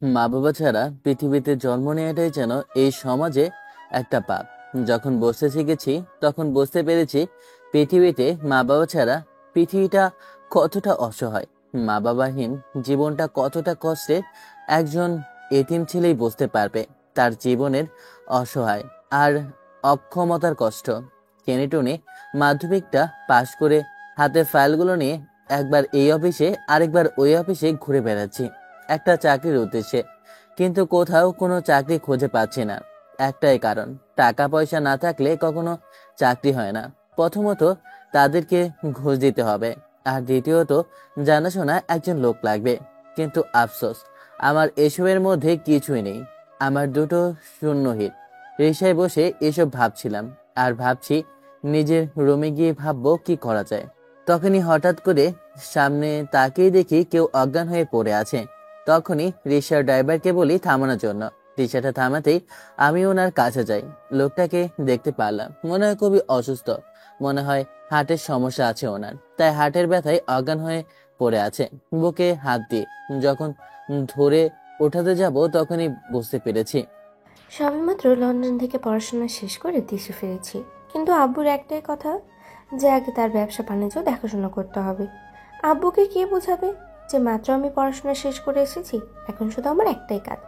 মা বাবা ছাড়া পৃথিবীতে জন্ম নেওয়াটাই যেন এই সমাজে একটা পাপ। যখন বুঝতে শিখেছি তখন বুঝতে পেরেছি পৃথিবীতে মা বাবা ছাড়া পৃথিবীটা কতটা অসহায়। মা বাবাহীন জীবনটা কতটা কষ্টের একজন এতিম ছেলেই বুঝতে পারবে তার জীবনের অসহায় আর অক্ষমতার কষ্ট। টেনে মাধ্যমিকটা পাশ করে হাতে ফাইলগুলো নিয়ে একবার এই অফিসে আরেকবার ওই অফিসে ঘুরে বেড়াচ্ছি একটা চাকরির উদ্দেশ্যে, কিন্তু কোথাও কোনো চাকরি খুঁজে পাচ্ছি না। একটাই কারণ, টাকা পয়সা না থাকলে কখনো চাকরি হয় না। প্রথমত তাদেরকে ঘুষ দিতে হবে, আর দ্বিতীয়ত জানাশোনা একজন লোক লাগবে। কিন্তু আফসোস, আমার এসবের মধ্যে কিছুই নেই। আমার দুটো শূন্য হিত। রিকশায় বসে এসব ভাবছিলাম, আর ভাবছি নিজের রুমে গিয়ে ভাববো কি করা যায়। তখনই হঠাৎ করে সামনে তাকিয়ে দেখি কেউ অজ্ঞান হয়ে পড়ে আছে। তখনই রিকশার ড্রাইভারকে বলি থামানোর জন্য। রিকশাটা থামাতেই আমি ওনার কাছে যাই। লোকটাকে দেখতে পারলাম, মনে হয় খুবই অসুস্থ। মনে হয় হার্টের সমস্যা আছে ওনার, তাই হার্টের ব্যথায় অজ্ঞান হয়ে পড়ে আছে। বুকে হাত দিয়ে যখন ধরে ওঠাতে যাব তখনই বুঝতে পেরেছি সবেমাত্র লন্ডন থেকে পড়াশোনা শেষ করে দেশে ফিরেছি, কিন্তু আব্বুর একটাই কথা যে আগে তার ব্যবসা বাণিজ্য দেখাশোনা করতে হবে। আব্বুকে কে বোঝাবে যে মাত্র আমি পড়াশোনা শেষ করে এসেছি, এখন শুধু আমার একটাই কাজ,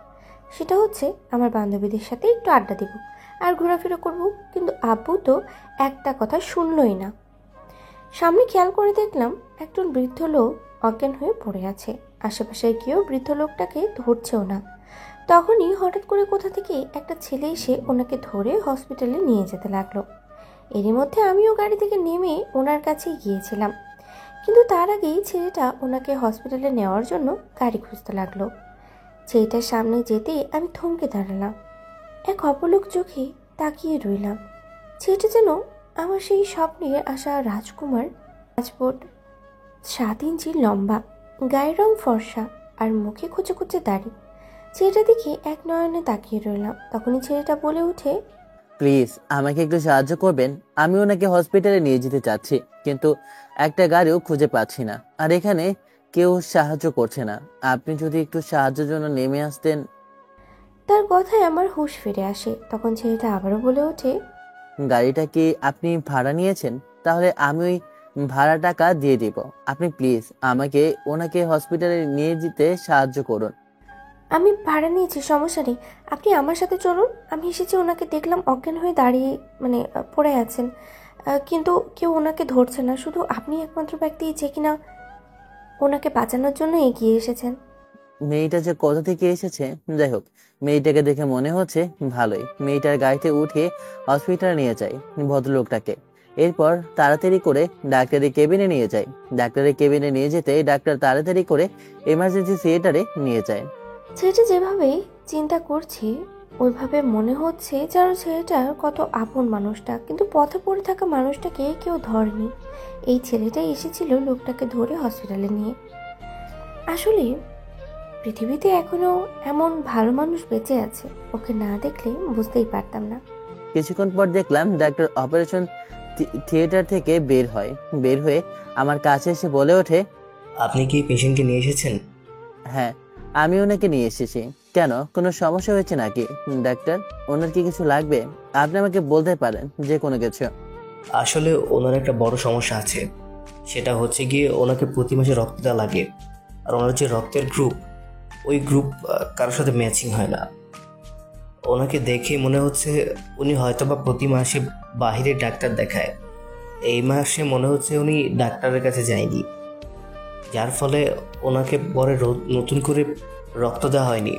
সেটা হচ্ছে আমার বান্ধবীদের সাথে একটু আড্ডা দিব আর ঘোরাফেরা করব। কিন্তু আব্বু তো একটা কথা শুনলই না। সামনে খেয়াল করে দেখলাম একজন বৃদ্ধ লোক অজ্ঞান হয়ে পড়ে আছে। আশেপাশে কেউ বৃদ্ধ লোকটাকে ধরছেও না। তখনই হঠাৎ করে কোথা থেকে একটা ছেলে এসে ওনাকে ধরে হসপিটালে নিয়ে যেতে লাগলো। এরই মধ্যে আমিও গাড়ি থেকে নেমে ওনার কাছে গিয়েছিলাম, কিন্তু তার আগেই ছেলেটা ওনাকে হসপিটালে নেওয়ার জন্য গাড়ি খুঁজতে লাগলো। ছেলেটার সামনে যেতেই আমি থমকে দাঁড়ালাম, এক অপলক চোখে তাকিয়ে রইলাম। ছেলেটা যেন আমার সেই স্বপ্নে আসা রাজকুমার। পাসপোর্ট, 7 ইঞ্চি লম্বা, গায়ের রং ফর্সা, আর মুখে কুচে কুচে দাড়ি। ছেলেটা দেখে এক নয়নে তাকিয়ে রইলাম। তখনই ছেলেটা বলে ওঠে, প্লিজ আমাকে একটু সাহায্য করবেন। আমি ওনাকে হসপিটালে নিয়ে যেতে চাচ্ছি, কিন্তু একটা গাড়িও খুঁজে পাচ্ছি না, আর এখানে কেউ সাহায্য করছে না। আপনি যদি একটু সাহায্যের জন্য নেমে আসতেন। তার কথায় আমার হুঁশ ফিরে আসে। তখন ছেলেটা আবারও বলে ওঠে, গাড়িটা কি আপনি ভাড়া নিয়েছেন? তাহলে আমি ওই ভাড়া টাকা দিয়ে দিব। আপনি প্লিজ আমাকে ওনাকে হসপিটালে নিয়ে যেতে সাহায্য করুন। আমি ভাড়া নিয়েছি, সমস্যা নেই, আপনি আমার সাথে চলুন। আমি এসেছি, ওনাকে দেখলাম অজ্ঞান হয়ে দাঁড়িয়ে পড়ে আছেন, কিন্তু কেউ ওনাকে ধরছে না। শুধু আপনি একমাত্র ব্যক্তি যে কিনা ওনাকে বাঁচানোর জন্য এগিয়ে এসেছেন। মেয়েটা যে কোথা থেকে এসেছে, যাই হোক, মেয়েটাকে দেখে মনে হচ্ছে ভালোই। মেয়েটার গাড়িতে উঠে হসপিটালে নিয়ে যায় ভদ্রলোকটাকে। এরপর তাড়াতাড়ি করে ডাক্তারের কেবিনে নিয়ে যায়। ডাক্তারের কেবিনে নিয়ে যেতে ডাক্তার তাড়াতাড়ি করে এমার্জেন্সি থিয়েটারে নিয়ে যায়। ছেলেটা যেভাবে চিন্তা করছি ওইভাবে মনে হচ্ছে যেন ছেলেটার কত আপন মানুষটা, কিন্তু পথে পড়ে থাকা মানুষটাকে কেউ ধরেনি। এই ছেলেটাই এসেছিল লোকটাকে ধরে হসপিটালে নিয়ে। আসলে পৃথিবীতে এখনো এমন ভালো মানুষ বেঁচে আছে, ওকে না দেখলে বুঝতেই পারতাম না। কিছুক্ষণ পর দেখলাম ডাক্তার অপারেশন থিয়েটার থেকে বের হয়ে আমার কাছে এসে বলে ওঠে, আপনি কি পেশেন্টকে নিয়ে এসেছেন? হ্যাঁ, আমি ওনাকে নিয়ে এসেছি। কেন, কোনো সমস্যা হয়েছে নাকি? ডাক্তার, ওনার কি কিছু লাগবে? আপনি আমাকে বলতে পারেন যে কোনো কিছু। আসলে ওনার একটা বড় সমস্যা আছে। সেটা হচ্ছে গিয়ে ওনাকে প্রতি মাসে রক্ত দেওয়া লাগে, আর ওনার যে রক্তের গ্রুপ, ওই গ্রুপ কারোর সাথে ম্যাচিং হয় না। ওনাকে দেখে মনে হচ্ছে উনি হয়তোবা প্রতি মাসে বাহিরে ডাক্তার দেখায়। এই মাসে মনে হচ্ছে উনি ডাক্তারের কাছে যায়নি, যার ফলে ওনাকে পরে নতুন করে রক্ত দেওয়া হয়নি,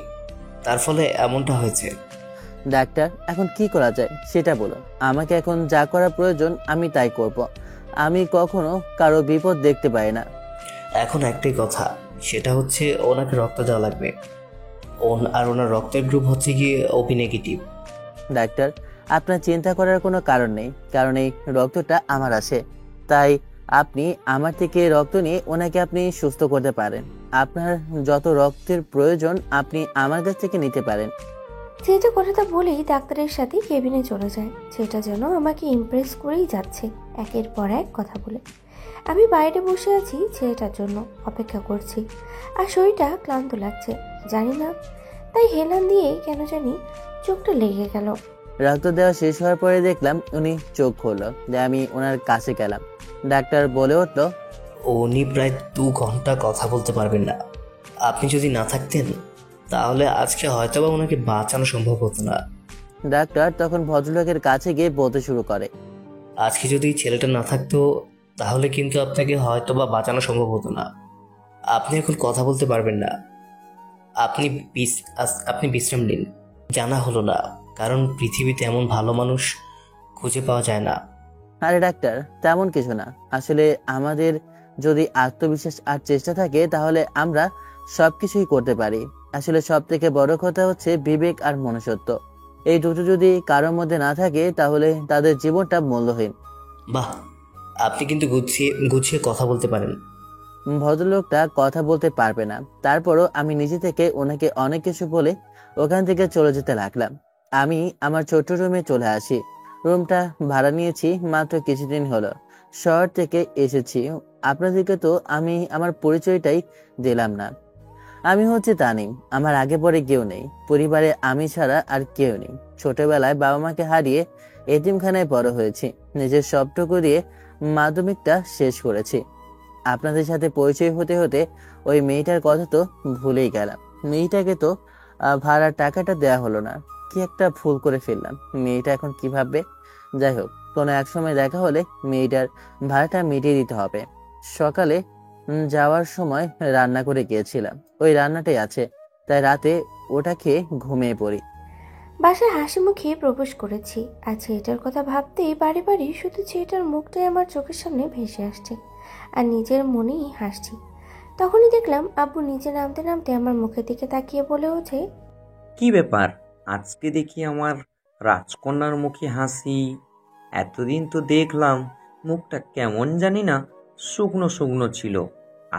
তার ফলে এমনটা হয়েছে। ডাক্তার, এখন কি করা যায় সেটা বলুন। আমাকে এখন যা করা প্রয়োজন আমি তাই করব। আমি কখনো কারো বিপদ দেখতে পাই না। এখন একটাই কথা, সেটা হচ্ছে ওনাকে রক্ত দেওয়া লাগবে। আর ওনার রক্তের গ্রুপ হচ্ছে গিয়ে ওবি নেগেটিভ। ডাক্তার, আপনার চিন্তা করার কোনো কারণ নেই, কারণ এই রক্তটা আমার আছে। তাই আপনি আমার থেকে রক্ত নিয়ে ওনাকে আপনি সুস্থ করতে পারেন। আপনার যত রক্তের প্রয়োজন আপনি আমার কাছ থেকে নিতে পারেন। ছেলেটা কথাটা বলেই ডাক্তারের সাথে কেবিনে চলে যায়। ছেলেটা যেন আমাকে ইমপ্রেস করেই যাচ্ছে একের পর এক কথা বলে। আমি বাইরে বসে আছি, ছেলেটার জন্য অপেক্ষা করছি, আর শরীরটা ক্লান্ত লাগছে। জানি না তাই হেলান দিয়ে কেন জানি চোখটা লেগে গেল। রক্ত দেওয়া শেষ হওয়ার পরে দেখলাম উনি চোখ খুললো। আমি ওনার কাছে গেলাম। ডাক্তার বলে উঠলো, উনি প্রায় 2 ঘন্টা কথা বলতে পারবেন না। আপনি যদি না থাকতেন তাহলে আজকে হয়তোবা ওনাকে বাঁচানো সম্ভব হতো না। ডাক্তার তখন ভদ্রলোকের কাছে গিয়ে বলতে শুরু করে, আজকে যদি ছেলেটা না থাকতো তাহলে কিন্তু আপনাকে হয়তোবা বাঁচানো সম্ভব হতো না। আপনি এখন কথা বলতে পারবেন না। আপনি আপনি বিশ্রাম নিন। জানা হলো না, কারণ পৃথিবীতে এমন ভালো মানুষ খুঁজে পাওয়া যায় না। আরে ডাক্তার, তেমন কিছু না। আসলে আমাদের যদি আত্মবিশ্বাস আর চেষ্টা থাকে তাহলে আমরা সবকিছুই করতে পারি। আসলে সব থেকে বড় কথা হচ্ছে বিবেক আর মনুষ্যত্ব। এই দুটো যদি কারোর মধ্যে না থাকে তাহলে তাদের জীবনটা মূল্যহীন। বাহ, আপনি কিন্তু গুছিয়ে গুছিয়ে কথা বলতে পারেন। ভদ্রলোকটা কথা বলতে পারবে না, তারপরও আমি নিজে থেকে ওনাকে অনেক কিছু বলে ওখান থেকে চলে যেতে লাগলাম। আমি আমার ছোট্ট রুমে চলে আসি। রুমটা ভাড়া নিয়েছি মাত্র কিছুদিন হলো। শহর থেকে এসেছি। আপনাদেরকে তো আমি আমার পরিচয়টাই দিলাম না। আমি হচ্ছে তানিম। আমার আগে পরে কেউ নেই। পরিবারে আমি ছাড়া আর কেউ নেই। ছোটবেলায় বাবা মাকে হারিয়ে এতিমখানায় বড় হয়েছি। নিজের সবটুকু দিয়ে মাধ্যমিকটা শেষ করেছি। আপনাদের সাথে পরিচয় হতে হতে ওই মেয়েটার কথা তো ভুলেই গেলাম। মেয়েটাকে তো ভাড়ার টাকাটা দেয়া হলো না। কি একটা ভুল করে ফেললাম। মেয়েটা এখন কি ভাববে? যাই হোক, কোনো এক সময় দেখা হলে মেয়েটার ভাড়াটা মিটিয়ে দিতে হবে। সকালে যাওয়ার সময় রান্না করে গিয়েছিলাম, ওই রান্নাটাই আছে। তাই রাতে ওটা খেয়ে ঘুমিয়ে পড়ি। বাসায় হাসি মুখে প্রবেশ করেছি। আর ছেলেটার কথা ভাবতেই বাড়ি বাড়ি শুধু ছেলেটার মুখটাই আমার চোখের সামনে ভেসে আসছে, আর নিজের মনেই হাসছি। তখনই দেখলাম আব্বু নিচে নামতে নামতে আমার মুখের দিকে তাকিয়ে বলে ওঠে, কি ব্যাপার, আজকে দেখি আমার রাজকন্যার মুখে হাসি। এতদিন তো দেখলাম মুখটা কেমন জানি না শুকনো শুকনো ছিল,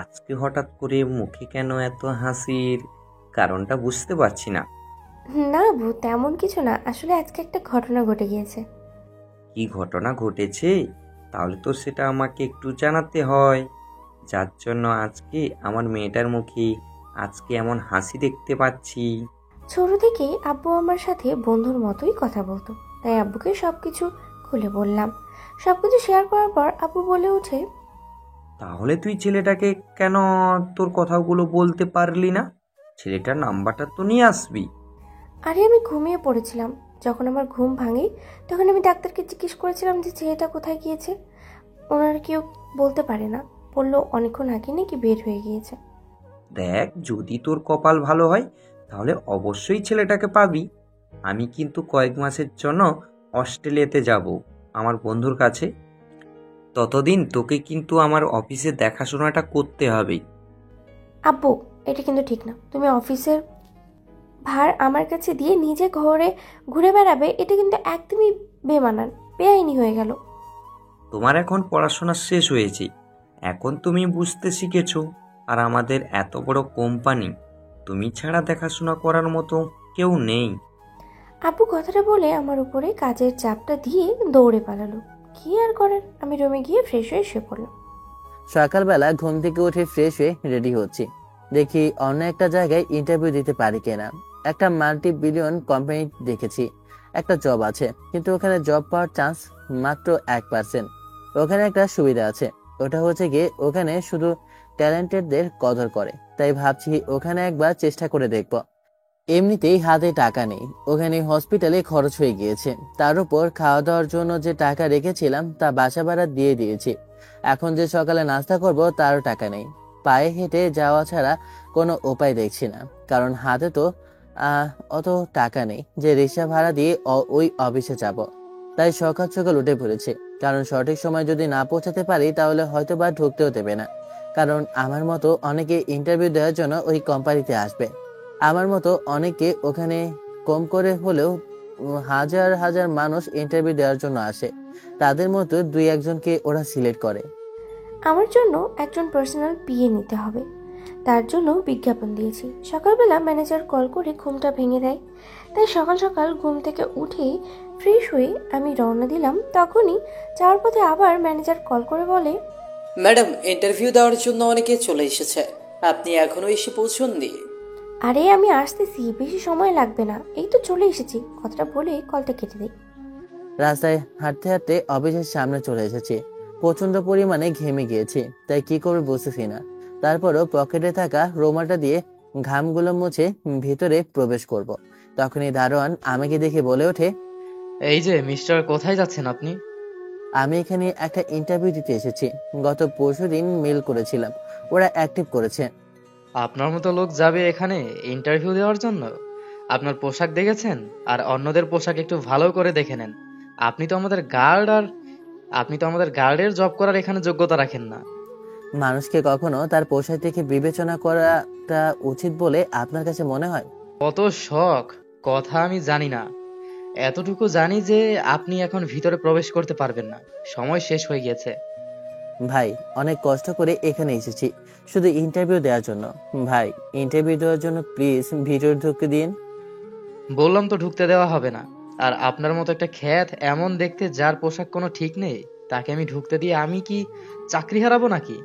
আজকে হঠাৎ করে মুখে কেন এত হাসির কারণটা বুঝতে পারছি না। না আব্বু, তেমন কিছু না, আসলে আজকে একটা ঘটনা ঘটে গিয়েছে। কি ঘটনা ঘটেছে? তাহলে তো সেটা আমাকে একটু জানাতে হয়, যার জন্য আজকে আমার মেয়েটার মুখে আজকে এমন হাসি দেখতে পাচ্ছি। ছোট থেকেই আব্বু আমার সাথে বন্ধুর মতোই কথা বলতো, তাই আব্বুকে সবকিছু খুলে বললাম। সবকিছু শেয়ার করার পর আব্বু বলে ওঠে, তাহলে তুই ছেলেটাকে কেন তোর কথাগুলো বলতে পারলি না? ছেলেটার নাম্বারটা তো নিয়ে আসবি। আরে আমি ঘুমিয়ে পড়েছিলাম। যখন আমার ঘুম ভাঙে তখন আমি ডাক্তারকে জিজ্ঞেস করেছিলাম যে ছেলেটা কোথায় গিয়েছে। ওনারা কেউ বলতে পারে না, বললো অনেকক্ষণ আগে নাকি বের হয়ে গিয়েছে। দেখ, যদি তোর কপাল ভালো হয় তাহলে অবশ্যই ছেলেটাকে পাবি। আমি কিন্তু কয়েক মাসের জন্য অস্ট্রেলিয়াতে যাব আমার বন্ধুর কাছে। ততদিন তোকে কিন্তু আমার অফিসে দেখাশোনাটা করতে হবে। আব্বু, এটা কিন্তু ঠিক না। তুমি অফিসের ভার আমার কাছে দিয়ে নিজে ঘরে ঘুরে বেড়াবে, এটা কিন্তু একদমই বেমানান, বেআইনি হয়ে গেল। তোমার এখন পড়াশোনা শেষ হয়েছে, এখন তুমি বুঝতে শিখেছো। আর আমাদের এত বড় কোম্পানি, তুমি ছাড়া দেখাশোনা করার মতো কেউ নেই। আব্বু কথাটা বলে আমার উপরে কাজের চাপটা দিয়ে দৌড়ে পালালো। কি আর করার, আমি রুমে গিয়ে ফ্রেশ হয়ে শুয়ে পড়লাম। সকালবেলা ঘুম থেকে উঠে ফ্রেশ হয়ে রেডি হচ্ছি। দেখি অন্য একটা জায়গায় ইন্টারভিউ দিতে পারি কিনা। একটা মাল্টি বিলিয়ন কোম্পানি দেখেছি, একটা জব আছে, কিন্তু ওখানে জব পাওয়ার চান্স মাত্র 1%। ওখানে একটা সুবিধা আছে, ওটা হচ্ছে গিয়ে ওখানে শুধু ট্যালেন্টেডদের কদর করে। তাই ভাবছি ওখানে একবার চেষ্টা করে দেখব। এমনিতেই হাতে টাকা নেই, ওখানে হসপিটালে খরচ হয়ে গিয়েছে। তার উপর খাওয়া দাওয়ার জন্য যে টাকা রেখেছিলাম তা বাসা ভাড়া দিয়ে দিয়েছি। এখন যে সকালে নাস্তা করব তারও টাকা নেই। পায়ে হেঁটে যাওয়া ছাড়া কোনো উপায় দেখছি না, কারণ হাতে তো অত টাকা নেই যে রিক্সা ভাড়া দিয়ে ওই অফিসে যাব। তাই সকাল সকাল উঠে পড়েছি, কারণ সঠিক সময় যদি না পৌঁছাতে পারি তাহলে হয়তো বা ঢুকতেও দেবে না। কারণ আমার মতো অনেকে ইন্টারভিউ দেওয়ার জন্য ওই কোম্পানিতে আসবে। আমার মতো অনেকে ওখানে কম করে হলেও হাজার হাজার মানুষ ইন্টারভিউ দেওয়ার জন্য আসে। তাদের মতো 2-1জনকে ওরা সিলেক্ট করে। আমার জন্য একজন পার্সোনাল পিএ নিতে হবে, তার জন্য বিজ্ঞাপন দিয়েছি। সকালবেলা ম্যানেজার কল করে ঘুমটা ভেঙে দেয়, তাই সকাল সকাল ঘুম থেকে উঠেই ফ্রেশ হয়ে আমি রওনা দিলাম। তখনই যাওয়ার পথে আবার ম্যানেজার কল করে বলে, ম্যাডাম, ইন্টারভিউ দেওয়ার জন্য অনেকে চলে এসেছে, আপনি এখনো এসে পৌঁছননি। আরে আমি আসতেছি, বেশি সময় লাগবে না, এই তো চলে এসেছি, কথাটা বলে কলটা কেটে দিই। রাস্তায় হাঁটতে হাঁটতে অফিসের সামনে চলে এসেছি। প্রচন্ড পরিমাণে ঘেমে গিয়েছি, তাই কি করবে বুঝতেছি না। তারপরও পকেটে থাকা রুমালটা দিয়ে ঘামগুলো মুছে ভিতরে প্রবেশ করব। তখনই দারোয়ান আমাকে দেখে বলে ওঠে, এই যে মিস্টার, কোথায় যাচ্ছেন আপনি? আমি এখানে একটা ইন্টারভিউ দিতে এসেছি। গত পরশুদিন মেল করেছিলাম, ওরা অ্যাক্টিভ করেছে। আপনার মতো লোক যাবে এখানে ইন্টারভিউ দেওয়ার জন্য? আপনার পোশাক দেখেছেন? আর অন্যদের পোশাক একটু ভালো করে দেখে নেন। আপনি তো আমাদের গার্ড, আর আপনি তো আমাদের গার্ডের জব করার এখানে যোগ্যতা রাখেন না। মানুষকে কখনো তার পোশাক দেখে বিবেচনা করাটা উচিত বলে আপনার কাছে মনে হয়? কত শখ কথা আমি জানি না, এতটুকু জানি যে আপনি এখন ভিতরে প্রবেশ করতে পারবেন না, সময় শেষ হয়ে গেছে। ভাই, অনেক কষ্ট করে এখানে এসেছি শুধু ইন্টারভিউ দেওয়ার জন্য। ভাই, ইন্টারভিউ দেওয়ার জন্য প্লিজ ভিতরে ঢুকে দিন। বললাম তো ঢুকতে দেওয়া হবে না। আর আপনার মতো একটা খ্যাত এমন দেখতে যার পোশাক কোনো ঠিক নেই, তাকে আমি ঢুকতে দিয়ে আমি কি চাকরি হারাবো নাকি?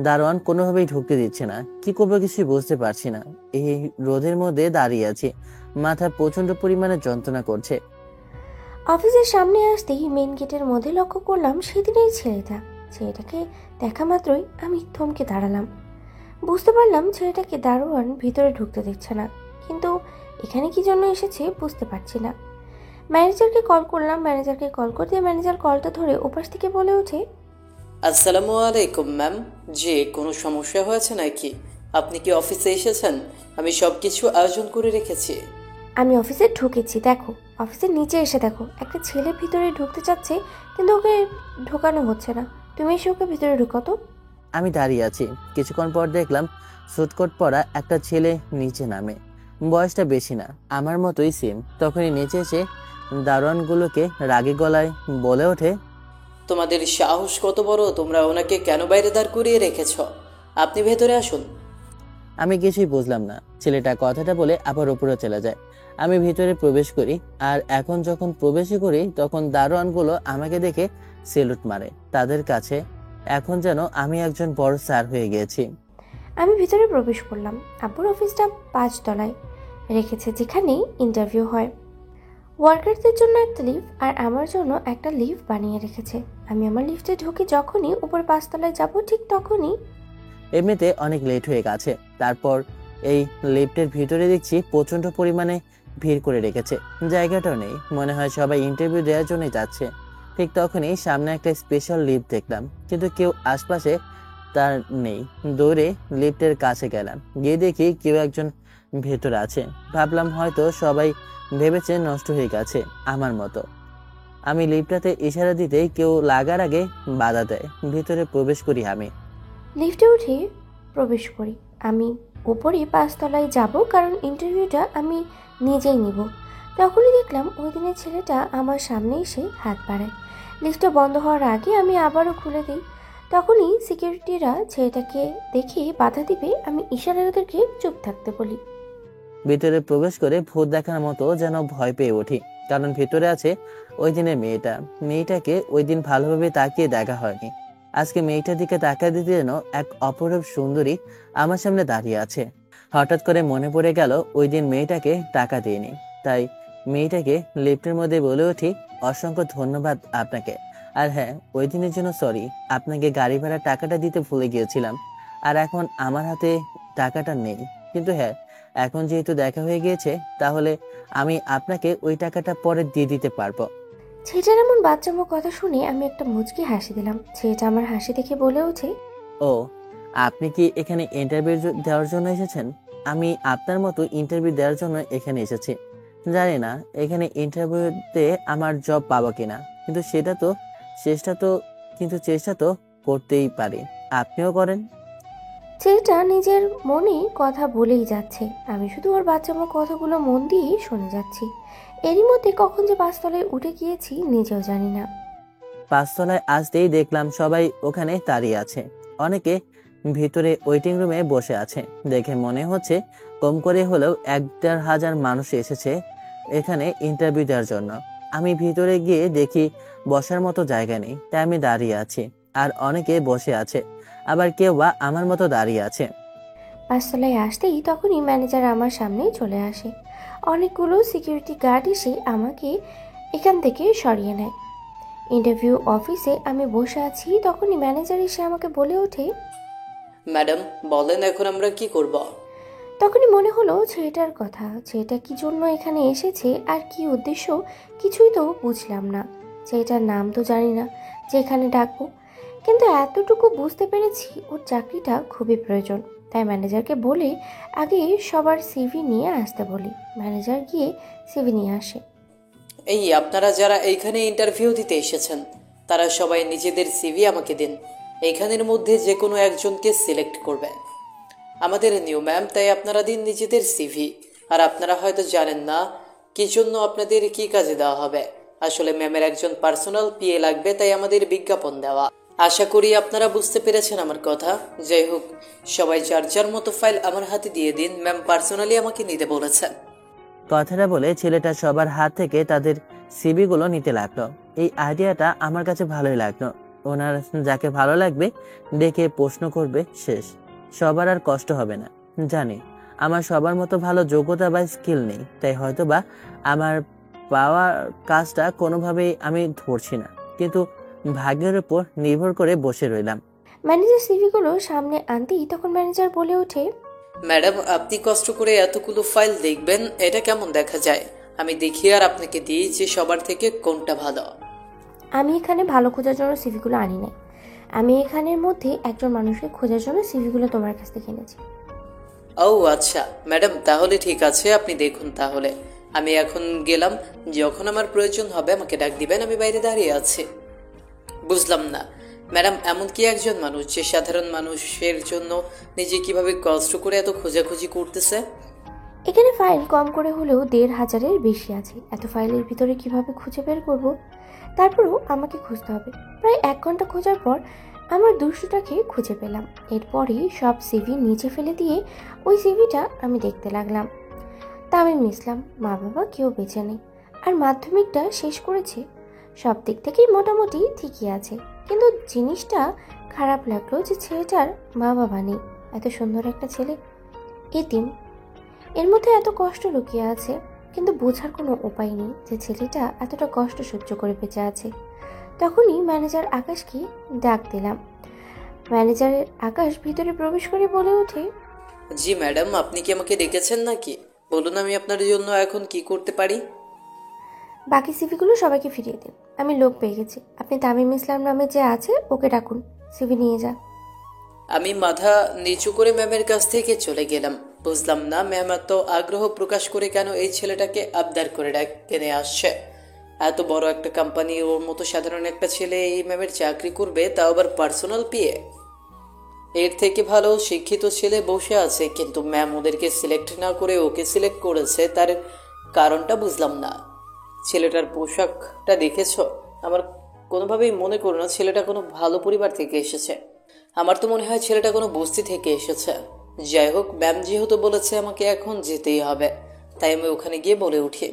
দারোয়ান কোনোভাবেই ঢুকতে দিচ্ছে না। কি করবো কিছুই বুঝতে পারছি না। এই রোদের মধ্যে দাঁড়িয়ে আছি, মাথা প্রচন্ড পরিমাণে যন্ত্রণা করছে। অফিসের সামনে আসতেই মেন গেটের মধ্যে লক্ষ্য করলাম সেদিনের ছেলেটাকে দেখা মাত্রই আমি থমকে দাঁড়ালাম। বুঝতে পারলাম ছেলেটাকে দারোয়ান ভিতরে ঢুকতে দিচ্ছে না, কিন্তু এখানে কি জন্য এসেছে বুঝতে পারছি না। ম্যানেজারকে কল করলাম, ম্যানেজারকে কল করতে ম্যানেজার কলটা ধরে ওপাশ থেকে বলে ওঠে, আসসালামু আলাইকুম ম্যাম। জি, কোনো সমস্যা হয়েছে নাকি? আপনি কি অফিসে এসেছেন? আমি সব কিছু আয়োজন করে রেখেছি। আমি অফিসে ঢুকেছি, দেখো অফিসের নিচে এসে দেখো একটা ছেলে ভিতরে ঢুকতে চাচ্ছে, কিন্তু ওকে ঢোকানো হচ্ছে না। তুমি এসে ওকে ভিতরে ঢুকাও তো। আমি দাঁড়িয়ে আছি, কিছুক্ষণ পর দেখলাম সুটকোট পরা একটা ছেলে নিচে নামে। বয়সটা বেশি না, আমার মতোই সেম। তখনই নিচে এসে দারোয়ানগুলোকে রাগী গলায় বলে ওঠে, তোমাদের সাহস কত বড়, তোমরা ওনাকে কেন বাইরে দাঁড় করিয়ে রেখেছ? আপনি ভেতরে আসুন। আমি কিছুই বুঝলাম না। ছেলেটা কথাটা বলে আবার উপরে চলে যায়। আমি ভিতরে প্রবেশ করি, আর এখন যখন প্রবেশই করি তখন দারোয়ানগুলো আমাকে দেখে সেলুট মারে। তাদের কাছে এখন যেন আমি একজন বড় স্যার হয়ে গিয়েছি। আমি ভিতরে প্রবেশ করলাম। আব্বুর অফিসটা 5 তলায় রেখেছে, যেখানে ইন্টারভিউ হয়। ওয়ার্কারদের জন্য একটা লিফট আর আমার জন্য একটা লিফট বানিয়ে রেখেছে। আমি আমার লিফটে ঢুকে যখনই উপর 5 তলায় যাব, ঠিক তখনই এমনিতে অনেক লেট হয়ে গেছে, তারপর এই লিফটের ভিতরে দেখছি প্রচন্ড পরিমাণে ভিড় করে রেখেছে। জায়গাটাও নেই, মনে হয় সবাই ইন্টারভিউ দেওয়ার জন্যই যাচ্ছে। ঠিক তখনই সামনে একটা স্পেশাল লিফট দেখলাম, কিন্তু কেউ আশপাশে তার নেই। দৌড়ে লিফটের কাছে গেলাম, গিয়ে দেখি কেউ একজন ভেতরে আছে। ভাবলাম হয়তো সবাই ভেবেছে নষ্ট হয়ে গেছে আমার মতো। আমি লিফটটাতে ইশারা দিতেই কেউ লাগার আগে বাধা দেয়। ভিতরে প্রবেশ করি আমি। লিফটে উঠে প্রবেশ করি। আমি উপরে 5 তলায় যাব, কারণ ইন্টারভিউটা আমি নিজেই নিব। তখনই দেখলাম ওই দিনের ছেলেটা আমার সামনে এসে হাত বাড়ায়। লিফটটা বন্ধ হওয়ার আগে আমি আবারও খুলে দিই। তখনই সিকিউরিটিরা ছেলেটাকে দেখে বাধা দিবে, আমি ইশারায় ওদেরকে চুপ থাকতে বলি। ভিতরে প্রবেশ করে ভূত দেখার মতো যেন ভয় পেয়ে উঠি, কারণ ভেতরে আছে ওই দিনের মেয়েটাকে ওই দিন ভালোভাবে তাকিয়ে দেখা হয়নি। আজকে মেয়েটার দিকে তাকিয়ে দিতে যেন এক অপরূপ সুন্দরী আমার সামনে দাঁড়িয়ে আছে। হঠাৎ করে মনে পড়ে গেল ওই দিন মেয়েটাকে টাকা দিইনি, তাই মেয়েটাকে লিফটের মধ্যে বলে উঠি, অসংখ্য ধন্যবাদ আপনাকে। আর হ্যাঁ, ওই দিনের জন্য সরি, আপনাকে গাড়ি ভাড়ার টাকাটা দিতে ভুলে গিয়েছিলাম। আর এখন আমার হাতে টাকাটা নেই, কিন্তু হ্যাঁ, এখন যেহেতু দেখা হয়ে গিয়েছে, তাহলে আমি আপনাকে ওই টাকাটা পরে দিয়ে দিতে পারবো। ছেলেটার এমন বাচ্চামো কথা শুনে আমি একটা মুচকি হাসি দিলাম। ছেলেটা আমার হাসি দেখে বলে ওঠে, ও, আপনি কি এখানে ইন্টারভিউ দেওয়ার জন্য এসেছেন? আমি আপনার মতো ইন্টারভিউ দেওয়ার জন্য এখানে এসেছি। জানি না এখানে ইন্টারভিউতে আমার জব পাবো কিনা, কিন্তু চেষ্টা তো করতেই পারি। আপনিও করেন। ছেলেটা নিজের মনে কথা বলেই যাচ্ছে, আমি শুধু ওর বাচ্চামো কথাগুলো মন দিয়ে শুনে যাচ্ছি। এরই মধ্যে কখন যে 5 তলায় উঠে গিয়েছি নিজেও জানি না। 5 তলায় আসতেই দেখলাম সবাই ওখানে দাঁড়িয়ে আছে। অনেকে ভিতরে ওয়েটিং রুমে বসে আছে। দেখে মনে হচ্ছে কম করে হলেও 1-1.5 হাজার মানুষ এসেছে এখানে ইন্টারভিউ দেওয়ার জন্য। আমি ভিতরে গিয়ে দেখি বসার মতো জায়গা নেই, তাই আমি দাঁড়িয়ে আছি। আর অনেকে বসে আছে, আবার কেউ বা আমার মতো দাঁড়িয়ে আছে। পাঁচতলায় আসতেই তখনই ম্যানেজার আমার সামনেই চলে আসে। অনেকগুলো সিকিউরিটি গার্ড এসে আমাকে এখান থেকে সরিয়ে নেয়। ইন্টারভিউ অফিসে আমি বসে আছি, তখনই ম্যানেজার এসে আমাকে বলে ওঠে। ম্যাডাম বলেন এখন আমরা কি করব? তখনই মনে হলো ছেলেটার কথা, ছেলেটা কি জন্য এখানে এসেছে আর কি উদ্দেশ্য কিছুই তো বুঝলাম না। ছেলেটার নাম তো জানি না যে এখানে ডাকবো, কিন্তু এতটুকু বুঝতে পেরেছি ওর চাকরিটা খুবই প্রয়োজন। তাই ম্যানেজারকে বলে আগে সবার সিভি নিয়ে আসতে বলি। ম্যানেজার গিয়ে সিভি নিয়ে আসে। এই আপনারা যারা এইখানে ইন্টারভিউ দিতে এসেছেন তারা সবাই নিজেদের সিভি আমাকে দিন। এইখানের মধ্যে যে কোনো একজনকে সিলেক্ট করবে। আমাদের নিউ ম্যাম, তাই আপনারা দিন নিজেদের সিভি। আর আপনারা হয়তো জানেন না কি জন্য আপনাদের কি কাজে দেওয়া হবে। আসলে ম্যামের একজন পার্সোনাল পিএ লাগবে, তাই আমাদের বিজ্ঞাপন দেওয়া। আশা করি আপনারা বুঝতে পেরেছেন আমার কথা। যাই হোক, সবাই যার যার মতো ফাইল আমার হাতে দিয়ে দিন। ম্যাম পার্সোনালি আমাকে নিতে বলেছেন। কথাটা বলে ছেলেটা সবার হাত থেকে তাদের সিভিগুলো নিতে লাগলো। এই আইডিয়াটা আমার কাছে ভালোই লাগলো। ওনার যাকে ভালো লাগবে ডেকে প্রশ্ন করবে, শেষ। সবার আর কষ্ট হবে না। জানি আমার সবার মতো ভালো যোগ্যতা বা স্কিল নেই, তাই হয়তোবা আমার পাওয়া কাজটা কোনোভাবেই আমি ধরছি না, কিন্তু ভাগ্যের উপর নির্ভর করে বসে রইলাম। ম্যানেজার সিভিগুলো সামনে আনতেই তখন ম্যানেজার বলে ওঠে। ম্যাডাম আপনি কষ্ট করে এতগুলো ফাইল দেখবেন, এটা কেমন দেখা যায়? আমি দেখি আর আপনাকে দিই যে সবার থেকে কোনটা ভালো। আমি এখানে ভালো খোঁজার জন্য সিভিগুলো আনি নাই, আমি এখানের মধ্যে একজন মানুষকে খোঁজার জন্য সিভিগুলো তোমার কাছ থেকে এনেছি। ও আচ্ছা ম্যাডাম, তাহলে ঠিক আছে, আপনি দেখুন তাহলে। আমি এখন গেলাম, যখন আমার প্রয়োজন হবে আমাকে ডাক দিবেন, আমি বাইরে দাঁড়িয়ে আছি। বুঝলাম না ম্যাডাম, এমন কি একজন মানুষ যে সাধারণ মানুষের জন্য নিজে কিভাবে কষ্ট করে এত খোঁজাখুঁজি করতেছে? এখানে ফাইল কম করে হলেও 1,500-এর বেশি আছে। এত ফাইলের ভিতরে কিভাবে খুঁজে বের করব? তারপরও আমাকে খুঁজতে হবে। প্রায় 1 ঘন্টা খোঁজার পর আমার 200টাকে খুঁজে পেলাম। এরপরই সব সিভি নিচে ফেলে দিয়ে ওই সিভিটা আমি দেখতে লাগলাম। তামিম ইসলাম, মা বাবা কেউ বেঁচে নেই, আর মাধ্যমিকটা শেষ করেছে। সব দিক থেকেই মোটামুটি ঠিকই আছে, কিন্তু জিনিসটা খারাপ লাগলো যে ছেলেটার মা বাবা নেই। এত সুন্দর একটা ছেলে, এতিম, এর মধ্যে এত কষ্ট লুকিয়ে আছে, কিন্তু বোঝার কোনো উপায় নেই যে ছেলেটা এতটা কষ্ট সহ্য করে বেঁচে আছে। তখনই ম্যানেজার আকাশকে ডাক দিলাম। ম্যানেজারের আকাশ ভিতরে প্রবেশ করে বলে ওঠে। জি ম্যাডাম, আপনি কি আমাকে ডেকেছেন নাকি? বলুন আমি আপনার জন্য এখন কি করতে পারি। বাকি সিভিগুলো সবাইকে ফিরিয়ে দিন, আমি লোক পেয়ে গেছি। আপনি তামিম ইসলাম নামে যে আছে ওকে ডাকুন, সিভি নিয়ে যা। আমি মাথা নিচু করে ম্যামের কাছ থেকে চলে গেলাম। বুঝলাম না ম্যাম এত আগ্রহ প্রকাশ করে কেন এই ছেলেটাকে আবদার করে টেনে আসছে। এত বড় একটা কোম্পানি, ওর মতো সাধারণ একটা ছেলে এই ম্যামের চাকরি করবে, তাও আবার পার্সোনাল পিএ। এর থেকে ভালো শিক্ষিত ছেলে বসে আছে, কিন্তু ম্যাম ওদেরকে সিলেক্ট না করে ওকে সিলেক্ট করেছে। তার কারণটা বুঝলাম না। ছেলেটার পোশাকটা দেখেছো? আমার কোনোভাবেই মনে করো না ছেলেটা কোনো ভালো পরিবার থেকে এসেছে। আমার তো মনে হয় ছেলেটা কোনো বস্তি থেকে এসেছে। যাই হোক, ম্যাম যেহেতু বলেছে আমাকে এখন যেতেই হবে, তাই আমি ওখানে গিয়ে বলে উঠি,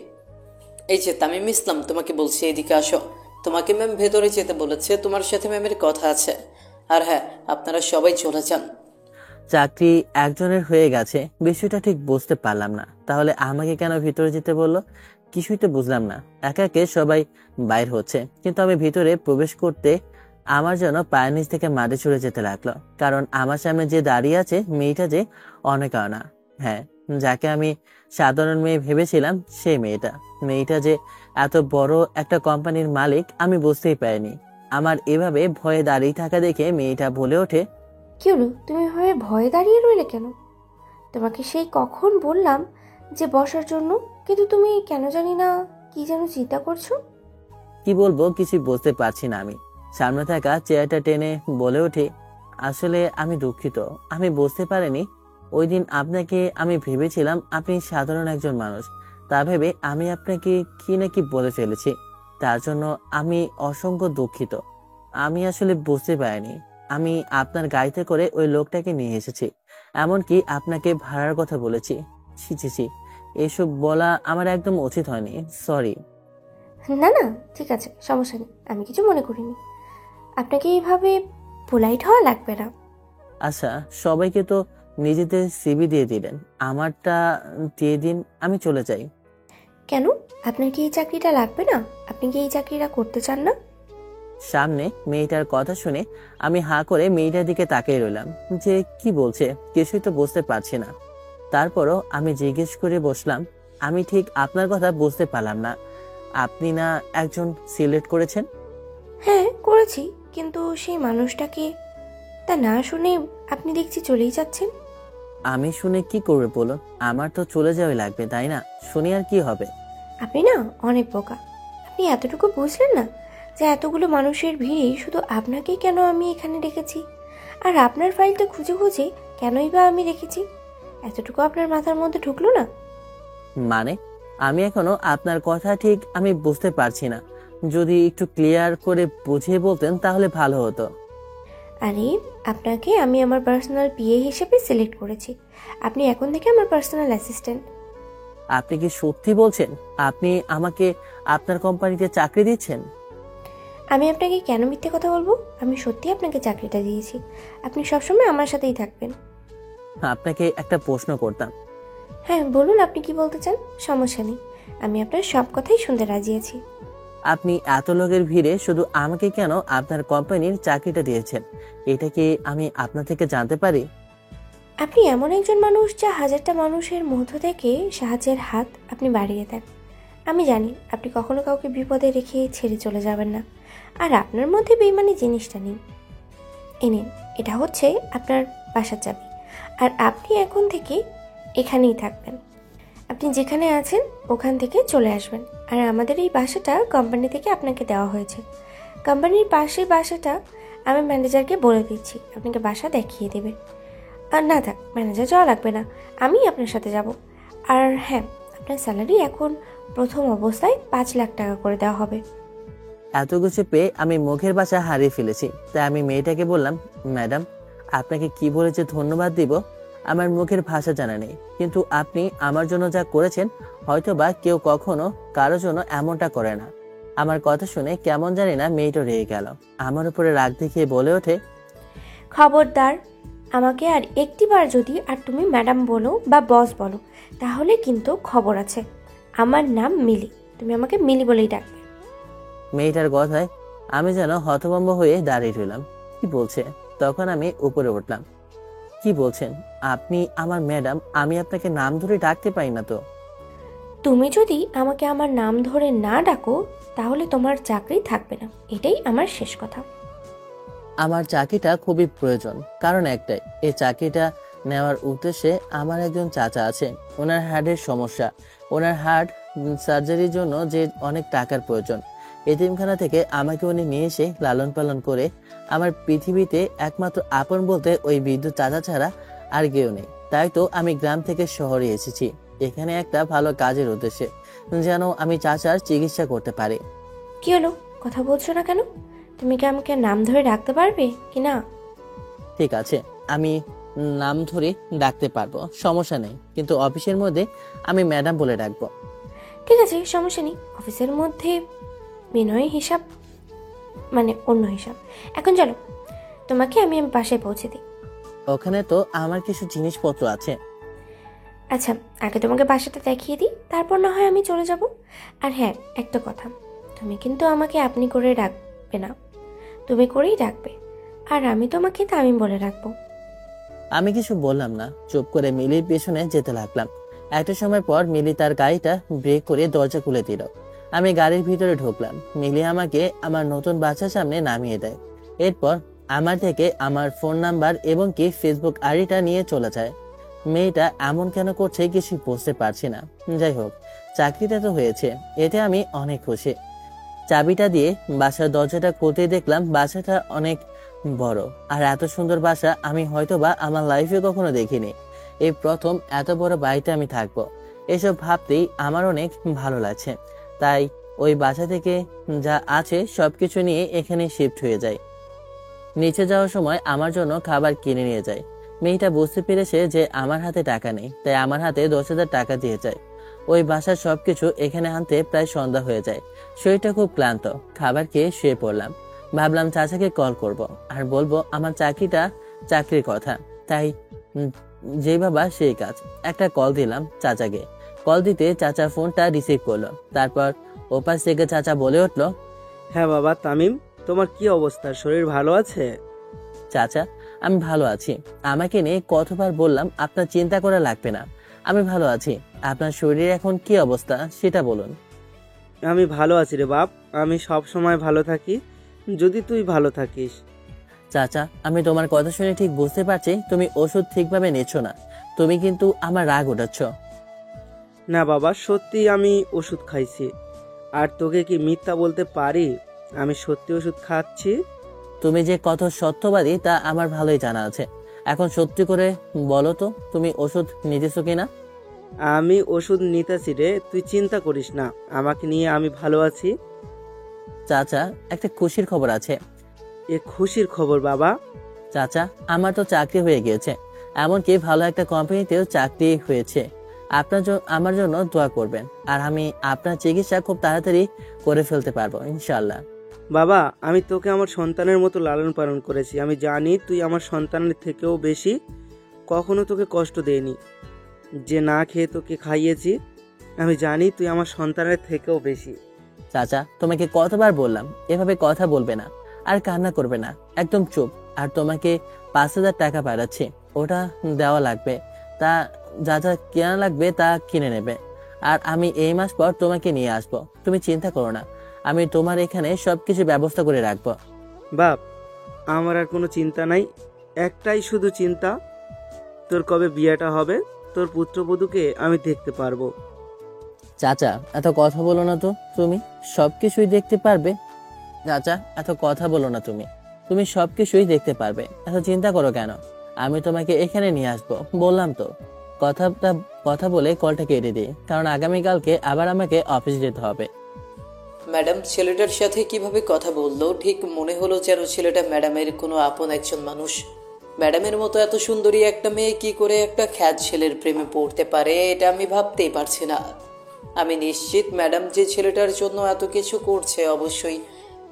এই যে তামিম ইসলাম, তোমাকে বলছি এদিকে আসো। তোমাকে ম্যাম ভেতরে যেতে বলেছে, তোমার সাথে ম্যামের কথা আছে। আর হ্যাঁ, আপনারা সবাই চলে যান। চাকরি একজনের হয়ে গেছে, বিষয়টা ঠিক বুঝতে পারলাম না। তাহলে আমাকে কেন ভিতরে যেতে বললো? কিছুই তো বুঝলাম না। একে একে সবাই বাইর হচ্ছে, কিন্তু আমি ভিতরে প্রবেশ করতে আমার যেন পায়ের নিচ থেকে মাটি ছুড়ে যেতে লাগলো। কারণ আমার সামনে যে দাঁড়িয়ে আছে মেয়েটা যে অনেকায়না। হ্যাঁ, যাকে আমি সাধারণ মেয়ে ভেবেছিলাম সেই মেয়েটা যে এত বড় একটা কোম্পানির মালিক আমি বুঝতেই পারিনি। আমার এভাবে ভয়ে দাঁড়িয়ে থাকা দেখে মেয়েটা বলে ওঠে, কি হলো, তুমি এভাবে ভয়ে দাঁড়িয়ে রইলে কেন? তোমাকে সেই কখন বললাম যে বসার জন্য, কিন্তু তুমি কেন জানি না কি যেন চিন্তা করছো। কি বলবো কিছুই বুঝতে পারছি না। আমি সামনে থাকা চেয়ারটা টেনে বলে উঠি, আসলে আমি দুঃখিত, আমি বুঝতে পারিনি। ওই দিন আপনাকে আমি ভেবেছিলাম আপনি সাধারণ একজন মানুষ, তা ভেবে আমি আপনাকে কি না কি বলে ফেলেছি। তার জন্য আমি অসংখ্য দুঃখিত। আমি আসলে বুঝতে পারিনি। আমি আপনার গাড়িতে করে ওই লোকটাকে নিয়ে এসেছি, এমনকি আপনাকে ভাড়ার কথা বলেছি। ছি ছি ছি, এসব বলা আমার একদম উচিত হয়নি, সরি। না না, ঠিক আছে, সমস্যা নেই, আমি কিছু মনে করিনি। আপনাকে এইভাবে পোলাইট হওয়া লাগবে না। আচ্ছা, সবাইকে তো নিজেদের সিভি দিয়ে দিলেন, আমারটা দিয়ে দিন, আমি চলে যাই। কেন? আপনার কি এই চাকরিটা লাগবে না? আপনি কি এই চাকরিটা করতে চান না? সামনে মেয়েটার কথা শুনে আমি হাঁ করে মেয়েটার দিকে তাকিয়ে রইলাম, যে কি বলছে কিছুই তো বুঝতে পারছি না। তারপরও আমি জিজ্ঞেস করে বসলাম, আমি ঠিক আপনার কথা বুঝতে পারলাম না, আপনি না একজন সিলেক্ট করেছেন? হ্যাঁ করেছি, কিন্তু সেই মানুষটাকে তা না শুনে আপনি দেখছি চলেই যাচ্ছেন। আমি শুনে কি করবে বলুন, আমার তো চলে যাওয়াই লাগবে, তাই না? শুনি আর কি হবে। আপনি না অনেক বোকা। আপনি এতটুকু বুঝলেন না যে এতগুলো মানুষের ভিড়ে শুধু আপনাকেই কেন আমি এখানে রেখেছি, আর আপনার ফাইলটা খুঁজে খুঁজে কেনই বা আমি রেখেছি? এতটুকু আপনার মাথার মধ্যে ঢুকলো না? মানে আমি এখনো আপনার কথা ঠিক আমি বুঝতে পারছি না, যদি একটু ক্লিয়ার করে বুঝিয়ে বলতেন তাহলে ভালো হতো। আরে আপনাকে আমি আমার পার্সোনাল পিএ হিসেবে সিলেক্ট করেছি। আপনি এখন থেকে আমার পার্সোনাল অ্যাসিস্ট্যান্ট। আপনি কি সত্যি বলছেন আপনি আমাকে আপনার কোম্পানিতে চাকরি দিচ্ছেন? আমি আপনাকে কেন মিথ্যে কথা বলবো? আমি সত্যি আপনাকে চাকরিটা দিয়েছি। আপনি সবসময় আমার সাথেই থাকবেন। আপনাকে একটা প্রশ্ন করতাম। হ্যাঁ বলুন, আপনি কি বলতে চান? সমস্যা নেই, আমি আপনার সব কথাই শুনতে রাজি আছি। আপনি এত লোকের ভিড়ে শুধু আমাকে কেন আপনার কোম্পানির চাকরিটা দিয়েছেন, এটা কি আমি আপনার থেকে জানতে পারি? আপনি এমন একজন মানুষ যা হাজারটা মানুষের মধ্য থেকে সাহায্যের হাত আপনি বাড়িয়ে দেন। আমি জানি আপনি কখনো কাউকে বিপদে রেখে ছেড়ে চলে যাবেন না, আর আপনার মধ্যে বেইমানি জিনিসটা নেই। এ নিন, এটা হচ্ছে আপনার বাসার চাবি, আর আপনি এখন থেকে এখানেই থাকবেন। আপনি যেখানে আছেন ওখান থেকে চলে আসবেন। আর আমাদের এই বাসাটা কোম্পানি থেকে আপনাকে দেওয়া হয়েছে। কোম্পানির পাশে বাসাটা আমি ম্যানেজারকে বলে দিচ্ছি, আপনাকে বাসা দেখিয়ে দেবে। আর না থাক, ম্যানেজার যাওয়া লাগবে না, আমি আপনার সাথে যাব। আর হ্যাঁ, আপনার স্যালারি এখন প্রথম অবস্থায় 5 লাখ টাকা করে দেওয়া হবে। এত কিছু পেয়ে আমি মুখের ভাষা হারিয়ে ফেলেছি, তাই আমি মেয়েটাকে বললাম, ম্যাডাম আপনাকে কি বলে যে ধন্যবাদ দিব আমার মুখের ভাষা জানা নেই, কিন্তু আপনি আমার জন্য যা করেছেন হয়তো বা কেউ কখনো কারোর জন্য এমনটা করে না। আমার কথা শুনে কেমন জানি না মেয়েটা রেগে গেল, আমার উপরে রাগ দেখিয়ে বলে ওঠে, খবরদার, আমাকে আর একটিবার যদি আর তুমি ম্যাডাম বলো বা বস বলো তাহলে কিন্তু খবর আছে। আমার নাম মিলি, তুমি আমাকে মিলি বলেই ডাকবে। মেয়েটার কথায় আমি যেন হতভম্ব হয়ে দাঁড়িয়ে রইলাম, কি বলছে? তখন আমি উপরে উঠলাম। কি বলছেন আপনি? আমার ম্যাডাম, আমি আপনাকে নাম ধরে ডাকতে পারি না তো। তুমি যদি আমাকে আমার নাম ধরে না ডাকো তাহলে তোমার চাকরি থাকবে না, এটাই আমার শেষ কথা। আমার চাকরিটা খুবই প্রয়োজন, কারণ একটাই, এই চাকরিটা নেওয়ার উদ্দেশ্যে আমার একজন চাচা আছে, ওনার হার্টের সমস্যা, ওনার হার্ট সার্জারির জন্য যে অনেক টাকার প্রয়োজন। এতিমখানা থেকে আমাকে উনি নিয়ে এসে লালন পালন করে, আমার পৃথিবীতে একমাত্র আপন বলতে ওই বৃদ্ধ চাচা ছাড়া আর কেউ নেই। তাই তো আমি গ্রাম থেকে শহরে এসেছি এখানে একটা ভালো কাজের উদ্দেশ্যে, যেন আমি চাচার চিকিৎসা করতে পারি। কি হলো, কথা বলছো না কেন? তুমি কি আমাকে নাম ধরে ডাকতে পারবে কি না? ঠিক আছে, আমি নাম ধরে ডাকতে পারবো, সমস্যা নেই, কিন্তু অফিসের মধ্যে আমি ম্যাডাম বলে ডাকবো। ঠিক আছে, সমস্যা নেই। অফিসের মধ্যে বিনয় হিসাব মানে অন্য হিসাব। এখন চলো, তোমাকে আমি বাসায় পৌঁছে দিই। ওখানে তো আমার কিছু জিনিসপত্র আছে। আচ্ছা, আগে তোমাকে বাসাটা দেখিয়ে দিই, তারপর না হয় আমি চলে যাব। আর হ্যাঁ, একটা কথা, তুমি কিন্তু আমাকে আপনি করে ডাকবে না, তুমি করেই ডাকবে, আর আমি তোমাকে তামিম বলে রাখবো। আমি কিছু বললাম না, চুপ করে মিলির পেছনে যেতে লাগলাম। একটা সময় পর মিলি তার গাড়িটা ব্রেক করে দরজা খুলে দিল। আমি গাড়ির ভিতরে ঢুকলাম। মিলি আমাকে আমার নতুন বাসার সামনে নামিয়ে দেয়। এরপর আমার থেকে আমার ফোন নাম্বার এবং কি ফেসবুক আইডিটা নিয়ে চলে যায়। মেয়েটা এমন কেন করছে কিছু বুঝতে পারছি না। যাই হোক, চাকরিটা তো হয়েছে, এতে আমি অনেক খুশি। চাবিটা দিয়ে বাসার দরজাটা খুলতে দেখলাম বাসাটা অনেক বড়, আর এত সুন্দর বাসা আমি হয়তোবা আমার লাইফে কখনো দেখিনি। এই প্রথম এত বড় বাড়িতে আমি থাকবো, এসব ভাবতেই আমার অনেক ভালো লাগছে। তাই ওই বাসা থেকে যা আছে সবকিছু নিয়ে এখানে শিফট হয়ে যায়। নিচে যাওয়ার সময় আমার জন্য খাবার কিনে নিয়ে যায়। মেয়েটা বুঝতে পেরেছে যে আমার হাতে টাকা নেই, তাই আমার হাতে 10,000 টাকা দিয়ে যায়। ওই বাসার সবকিছু এখানে আনতে প্রায় সন্ধ্যা হয়ে যায়। শরীরটা খুব ক্লান্ত, খাবার খেয়ে শুয়ে পড়লাম। ভাবলাম চাচাকে কল করব আর বলবো আমার চাকরির কথা। তাই যেই ভাবা সেই কাজ। একটা কল দিলাম চাচাকে। কল দিতে চাচা ফোনটা রিসিভ করলো। তারপর ওপাশ থেকে চাচা বলে উঠলো, হ্যাঁ বাবা তামিম, তোমার কি অবস্থা? শরীর ভালো আছে? চাচা আমি ভালো আছি। আমাকে নিয়ে কতবার বললাম আপনার চিন্তা করা লাগবে না, আমি ভালো আছি। আপনার শরীরের এখন কি অবস্থা সেটা বলুন। আমি ভালো আছি রে বাপ, আমি সব সময় ভালো থাকি যদি তুই ভালো থাকিস। চাচা আমি তোমার কথা শুনে ঠিক বুঝতে পারছি তুমি ওষুধ ঠিকভাবে নিচ্ছ না। তুমি কিন্তু আমার রাগ উঠাচ্ছ। না বাবা, সত্যি আমি ওষুধ খাইছি। আর তোকে কি মিথ্যা বলতে পারি? আমি সত্যি ওষুধ খাচ্ছি। তুমি যে কত সত্যবাদী তা আমার ভালোই জানা আছে। এখন সত্যি করে বলো তো তুমি ওষুধ নিতেছো কিনা। আমি ওষুধ নিতেছি রে, তুই চিন্তা করিস না, আমাকে নিয়ে আমি ভালো আছি। চাচা একটা খুশির খবর আছে। এ খুশির খবর বাবা? চাচা আমার তো চাকরি হয়ে গিয়েছে, এমনকি ভালো একটা কোম্পানিতেও চাকরি হয়েছে। আমার জন্য দোয়া করবেন, আর আমি আপনার চিকিৎসা খুব তাড়াতাড়ি করে ফেলতে পারবো ইনশাল্লাহ। বাবা, আমি তোকে আমার সন্তানের মতো লালন পালন করেছি। আমি জানি তুই আমার সন্তানের থেকেও বেশি। কখনো তোকে কষ্ট দেয়নি, যে না খেয়ে তোকে খাইয়েছি। আমি জানি তুই আমার সন্তানের থেকেও বেশি। চাচা তোমাকে কতবার বললাম এভাবে কথা বলবে না আর কান্না করবে না, একদম চুপ। আর তোমাকে 5,000 টাকা পাঠাচ্ছি, ওটা দেওয়া লাগবে। তা যা যা কেনা লাগবে তা কিনে নেবে। আর আমি এই মাস পর তোমাকে নিয়ে আসবো, তুমি চিন্তা করো না। আমি তোমার এখানে সবকিছু ব্যবস্থা করে রাখবো। বাপ, আমার আর কোনো চিন্তা নাই, একটাই শুধু চিন্তা, তোর কবে বিয়েটা হবে, তোর পুত্রবধূকে আমি দেখতে পারবো। চাচা এত কথা বলো না তো, তুমি সবকিছুই দেখতে পারবে। চাচা এত কথা বলো না, তুমি সবকিছুই দেখতে পারবে, এত চিন্তা করো কেন? আমি তোমাকে এখানে নিয়ে আসবো বললাম তো। কথা বলে কলটা কেটে দিই, কারণ আগামীকালকে আবার আমাকে অফিস যেতে হবে। ম্যাডাম ছেলেটার সাথে কিভাবে কথা বললো, ঠিক মনে হলো যেন ছেলেটা ম্যাডামের কোনো আপন একজন মানুষ। ম্যাডামের মতো এত সুন্দরী একটা মেয়ে কি করে একটা খ্যাত ছেলের প্রেমে পড়তে পারে, এটা আমি ভাবতেই পারছি না। আমি নিশ্চিত ম্যাডাম যে ছেলেটার জন্য এত কিছু করছে, অবশ্যই